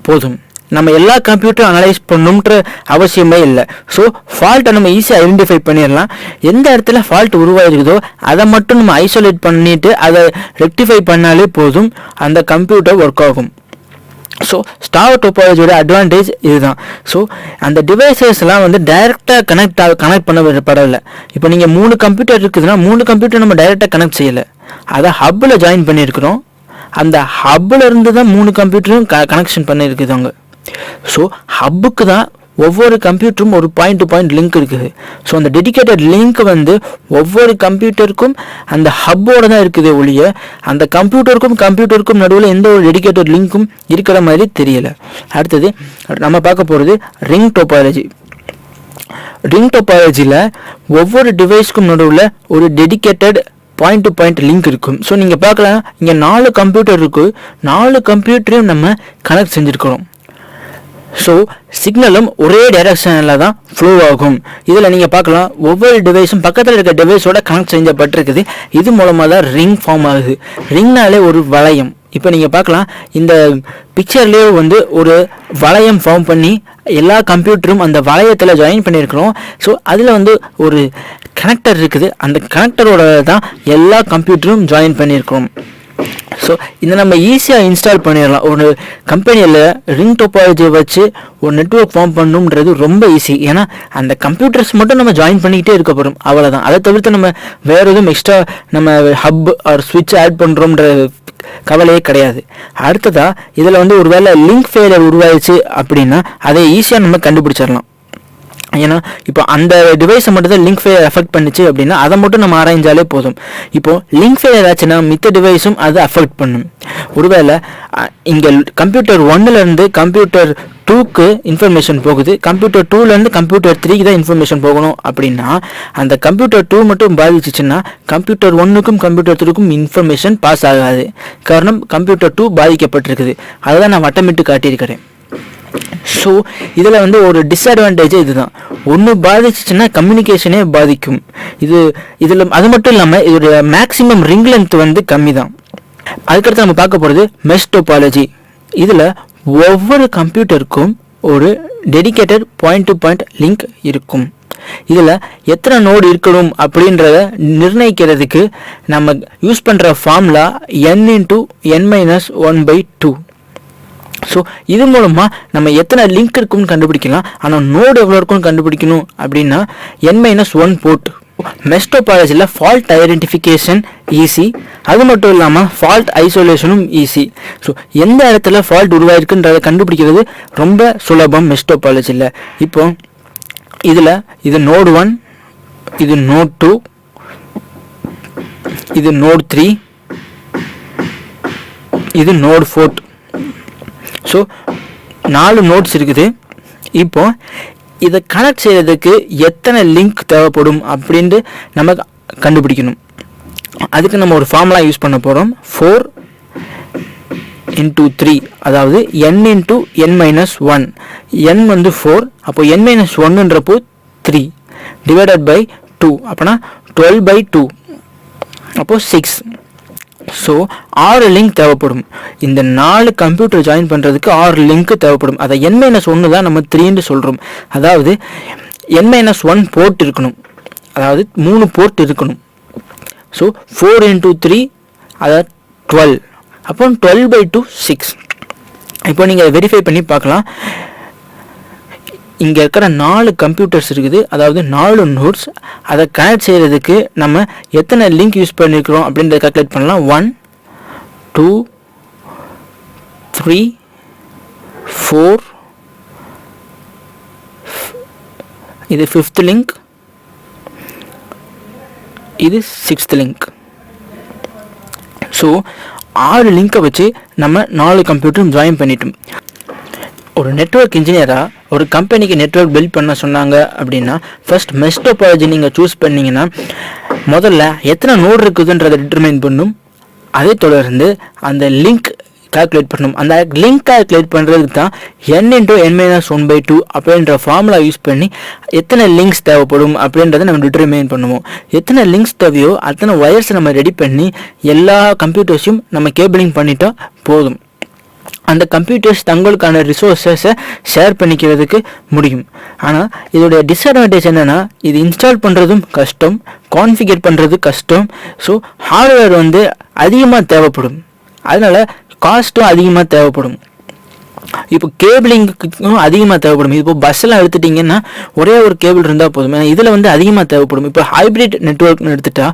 போதும். நம்ம எல்லா கம்ப்யூட்டரும் அனலைஸ் பண்ணணுன்ற அவசியமே இல்லை. ஸோ ஃபால்ட்டை நம்ம ஈஸியாக ஐடென்டிஃபை பண்ணிடலாம். எந்த இடத்துல ஃபால்ட் உருவாயிருக்குதோ அதை மட்டும் நம்ம ஐசோலேட் பண்ணிவிட்டு அதை ரெக்டிஃபை பண்ணாலே போதும், அந்த கம்ப்யூட்டர் ஒர்க் ஆகும். ஸோ ஸ்டார் டோபாலஜியோட அட்வான்டேஜ் இதுதான். ஸோ அந்த டிவைசஸ்லாம் வந்து டைரெக்டாக கனெக்ட் பண்ணப்படலை. இப்போ நீங்கள் 3 கம்ப்யூட்டர் இருக்குதுன்னா 3 கம்ப்யூட்டர் நம்ம டைரெக்டாக கனெக்ட் செய்யலை. அதை ஹப்பில் ஜாயின் பண்ணியிருக்கிறோம். அந்த ஹப்பில் இருந்து தான் 3 கம்ப்யூட்டரும் கனெக்ஷன் பண்ணியிருக்குதாங்க. ஸோ ஹப்புக்கு தான் ஒவ்வொரு கம்ப்யூட்டரும் ஒரு பாயிண்ட் டு பாயிண்ட் லிங்க் இருக்குது. ஸோ அந்த டெடிக்கேட்டட் லிங்க் வந்து ஒவ்வொரு கம்ப்யூட்டருக்கும் அந்த ஹப்போட தான் இருக்குது ஒழிய அந்த கம்ப்யூட்டருக்கும் நடுவில் எந்த ஒரு டெடிக்கேட்டட் லிங்க்கும் இருக்கிற மாதிரி தெரியலை. அடுத்தது நம்ம பார்க்க போகிறது ரிங் டோபாலஜி. ரிங் டோபாலஜியில் ஒவ்வொரு டிவைஸ்க்கும் நடுவில் ஒரு dedicated point to point link இருக்கும். ஸோ நீங்கள் பார்க்கலாம், இங்கே 4 கம்ப்யூட்டர் இருக்குது. 4 கம்ப்யூட்டரையும் நம்ம கனெக்ட் செஞ்சுருக்கிறோம். ஸோ சிக்னலும் ஒரே டைரக்ஷனில் தான் ஃப்ளோ ஆகும். இதில் நீங்கள் பார்க்கலாம், ஒவ்வொரு டிவைஸும் பக்கத்தில் இருக்க டிவைஸோட கனெக்ட் செய்யப்பட்டிருக்குது. இது மூலமாக தான் ரிங் ஃபார்ம் ஆகுது. ரிங்னாலே ஒரு வளையம். இப்போ நீங்கள் பார்க்கலாம், இந்த பிக்சர்லேயே வந்து ஒரு வளையம் ஃபார்ம் பண்ணி எல்லா கம்ப்யூட்டரும் அந்த வளையத்தில் ஜாயின் பண்ணியிருக்கிறோம். ஸோ அதில் வந்து ஒரு கனெக்டர் இருக்குது. அந்த கனெக்டரோட தான் எல்லா கம்ப்யூட்டரும் ஜாயின் பண்ணியிருக்கிறோம். ஸோ இதை நம்ம ஈஸியாக இன்ஸ்டால் பண்ணிடலாம். ஒரு கம்பெனியில் ரிங் டோபாலஜியை வச்சு ஒரு நெட்வொர்க் ஃபார்ம் பண்ணணுன்றது ரொம்ப ஈஸி. ஏன்னா அந்த கம்ப்யூட்டர்ஸ் மட்டும் நம்ம ஜாயின் பண்ணிக்கிட்டே இருக்க போகிறோம், அவ்வளோதான். அதை தவிர்த்து நம்ம வேறு எதுவும் எக்ஸ்ட்ரா நம்ம ஹப் ஆர் ஸ்விட்ச் ஆட் பண்ணுறோம்ன்ற கவலையே கிடையாது. அடுத்ததாக இதில் வந்து ஒரு வேளை லிங்க் ஃபெயிலியர் உருவாயிடுச்சு அப்படின்னா அதை ஈஸியாக நம்ம கண்டுபிடிச்சிடலாம். ஏன்னா இப்போ அந்த டிவைஸை மட்டும் தான் லிங்க் ஃபெயிலியர் அஃபெக்ட் பண்ணிச்சு அப்படின்னா அதை மட்டும் நம்ம ஆராய்ஞ்சாலே போதும். இப்போது லிங்க் ஃபெயிலியர் ஆச்சுன்னா மித்த டிவைஸும் அது அஃபெக்ட் பண்ணும். ஒருவேளை இங்கே கம்ப்யூட்டர் 1லேருந்து கம்ப்யூட்டர் 2க்கு இன்ஃபர்மேஷன் போகுது, கம்ப்யூட்டர் 2லேருந்து கம்ப்யூட்டர் 3க்கு தான் இன்ஃபர்மேஷன் போகணும் அப்படின்னா அந்த கம்ப்யூட்டர் 2 மட்டும் பாதிச்சிச்சுன்னா கம்ப்யூட்டர் 1க்கும் கம்ப்யூட்டர் 3க்கும் இன்ஃபர்மேஷன் பாஸ் ஆகாது. காரணம் கம்ப்யூட்டர் 2 பாதிக்கப்பட்டிருக்குது. அதை தான் நான் வட்டமிட்டு காட்டியிருக்கிறேன். ஸோ இதில் வந்து ஒரு டிஸ்அட்வான்டேஜ் இதுதான். ஒன்று பாதிச்சிச்சுன்னா கம்யூனிகேஷனே பாதிக்கும். இதில் அது மட்டும் இல்லாமல் இதோடைய மேக்ஸிமம் ரிங் லென்த் வந்து கம்மி தான். அதுக்கடுத்து நம்ம பார்க்க போகிறது மெஷ் டோபாலஜி. இதில் ஒவ்வொரு கம்ப்யூட்டருக்கும் ஒரு dedicated point to point link இருக்கும். இதில் எத்தனை நோடு இருக்கணும் அப்படின்றத நிர்ணயிக்கிறதுக்கு நம்ம யூஸ் பண்ணுற ஃபார்முலா n×n-1/2. ஸோ இது மூலமாக நம்ம எத்தனை லிங்க் இருக்குன்னு கண்டுபிடிக்கலாம். ஆனால் நோடு எவ்வளோ இருக்குன்னு கண்டுபிடிக்கணும் அப்படின்னா n-1 போர்ட் மெஷ் டோபாலஜியில் ஃபால்ட் ஐடென்டிஃபிகேஷன் ஈஸி, அது மட்டும் இல்லாமல் ஃபால்ட் ஐசோலேஷனும் ஈஸி. ஸோ எந்த இடத்துல ஃபால்ட் உருவாயிருக்குன்றதை கண்டுபிடிக்கிறது ரொம்ப சுலபம் மெஷ் டோபாலஜியில். இப்போ இதில் இது நோட் 1, இது நோட் 2, இது நோட் 3, இது நோட் 4. ஸோ 4 நோட்ஸ் இருக்குது. இப்போ இதை கனெக்ட் செய்கிறதுக்கு எத்தனை லிங்க் தேவைப்படும் அப்படின்ட்டு நம்ம கண்டுபிடிக்கணும். அதுக்கு நம்ம ஒரு ஃபார்முலா யூஸ் பண்ண போகிறோம். 4 into 3, அதாவது n into n minus 1. n வந்து 4, அப்போ n minus 1ன்றப்போ 3 டிவைடட் பை 2, அப்போனா 12/2, அப்போ 6. ஸோ 6 லிங்க் தேவைப்படும். இந்த 4 கம்ப்யூட்டர் ஜாயின் பண்ணுறதுக்கு 6 லிங்க் தேவைப்படும். அதை n-1 தான் நம்ம 3ன்னு சொல்கிறோம். அதாவது n-1 போர்ட் இருக்கணும், அதாவது 3 போர்ட் இருக்கணும். ஸோ 4 into 3, அதாவது 12, அப்போ 12/2 6. இப்போ நீங்கள் வெரிஃபை பண்ணி பார்க்கலாம். இங்கே இருக்கிற 4 கம்ப்யூட்டர்ஸ் இருக்குது, அதாவது 4 நோட்ஸ். அதை கனெக்ட் செய்கிறதுக்கு நம்ம எத்தனை லிங்க் யூஸ் பண்ணியிருக்கிறோம் அப்படின்றத கால்குலேட் பண்ணலாம். 1 2 3 4, இது 5th லிங்க், இது 6th லிங்க். ஸோ 6 லிங்கை வச்சு நம்ம 4 கம்ப்யூட்டரும் ஜாயின் பண்ணிட்டோம். ஒரு நெட்வொர்க் இன்ஜினியராக ஒரு கம்பெனிக்கு நெட்வொர்க் பில்ட் பண்ண சொன்னாங்க அப்படின்னா ஃபர்ஸ்ட் மெஷ் டோபாலஜி நீங்கள் சூஸ் பண்ணிங்கன்னா முதல்ல எத்தனை நோடு இருக்குதுன்றதை டிட்டர்மைன் பண்ணும். அதை தொடர்ந்து அந்த லிங்க் கால்குலேட் பண்ணணும். அந்த லிங்க் கால்குலேட் பண்ணுறதுக்கு தான் n into n-1/2 அப்படின்ற ஃபார்முலா யூஸ் பண்ணி எத்தனை லிங்க்ஸ் தேவைப்படும் அப்படின்றத நம்ம டிட்டர்மைன் பண்ணுவோம். எத்தனை லிங்க்ஸ் தேவையோ அத்தனை ஒயர்ஸை நம்ம ரெடி பண்ணி எல்லா கம்ப்யூட்டர்ஸையும் நம்ம கேபிளிங் பண்ணிட்டா போதும். அந்த கம்ப்யூட்டர்ஸ் தங்களுக்கான ரிசோர்ஸஸை ஷேர் பண்ணிக்கிறதுக்கு முடியும். ஆனால் இதோடைய டிஸ்அட்வான்டேஜ் என்னென்னா இது இன்ஸ்டால் பண்ணுறதும் கஷ்டம், கான்ஃபிகர் பண்ணுறது கஷ்டம். ஸோ ஹார்ட்வேர் வந்து அதிகமாக தேவைப்படும், அதனால் காஸ்ட்டும் அதிகமாக தேவைப்படும். இப்போ கேபிளிங்கும் அதிகமாக தேவைப்படும். இப்போ பஸ்ஸெல்லாம் எடுத்துட்டிங்கன்னா ஒரே ஒரு கேபிள் இருந்தால் போதும். ஏன்னா இதில் வந்து அதிகமாக தேவைப்படும். இப்போ ஹைப்ரிட் நெட்வொர்க்னு எடுத்துட்டா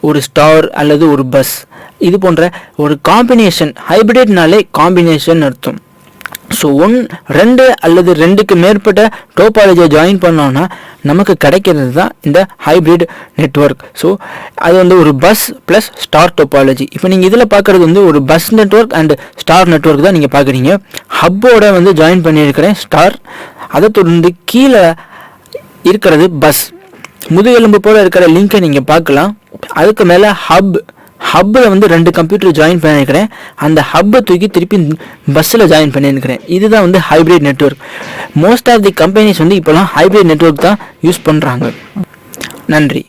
ஒரு ஸ்டார் அல்லது ஒரு பஸ், இது போன்ற ஒரு காம்பினேஷன். ஹைப்ரிட்னாலே காம்பினேஷன் அர்த்தம். ஸோ 1 2 அல்லது 2க்கு மேற்பட்ட டோபாலஜியை ஜாயின் பண்ணோன்னா நமக்கு கிடைக்கிறது தான் இந்த ஹைப்ரிட் நெட்வொர்க். ஸோ அது வந்து ஒரு பஸ் ப்ளஸ் ஸ்டார் டோபாலஜி. இப்போ நீங்கள் இதில் பார்க்குறது வந்து ஒரு bus network and star network தான் நீங்கள் பார்க்குறீங்க. ஹப்போட வந்து ஜாயின் பண்ணியிருக்கிறேன் ஸ்டார், அதை தொடர்ந்து கீழே இருக்கிறது பஸ். முதுகெலும்பு போல் இருக்கிற லிங்கை நீங்கள் பார்க்கலாம். அதுக்கு மேலே ஹப்பில் வந்து 2 கம்ப்யூட்டர் ஜாயின் பண்ணியிருக்கிறேன். அந்த ஹப்பை தூக்கி திருப்பி பஸ்ஸில் ஜாயின் பண்ணியிருக்கிறேன். இதுதான் வந்து hybrid network. Most of the companies வந்து இப்போலாம் ஹைப்ரிட் நெட்வொர்க் தான் யூஸ் பண்ணுறாங்க. நன்றி.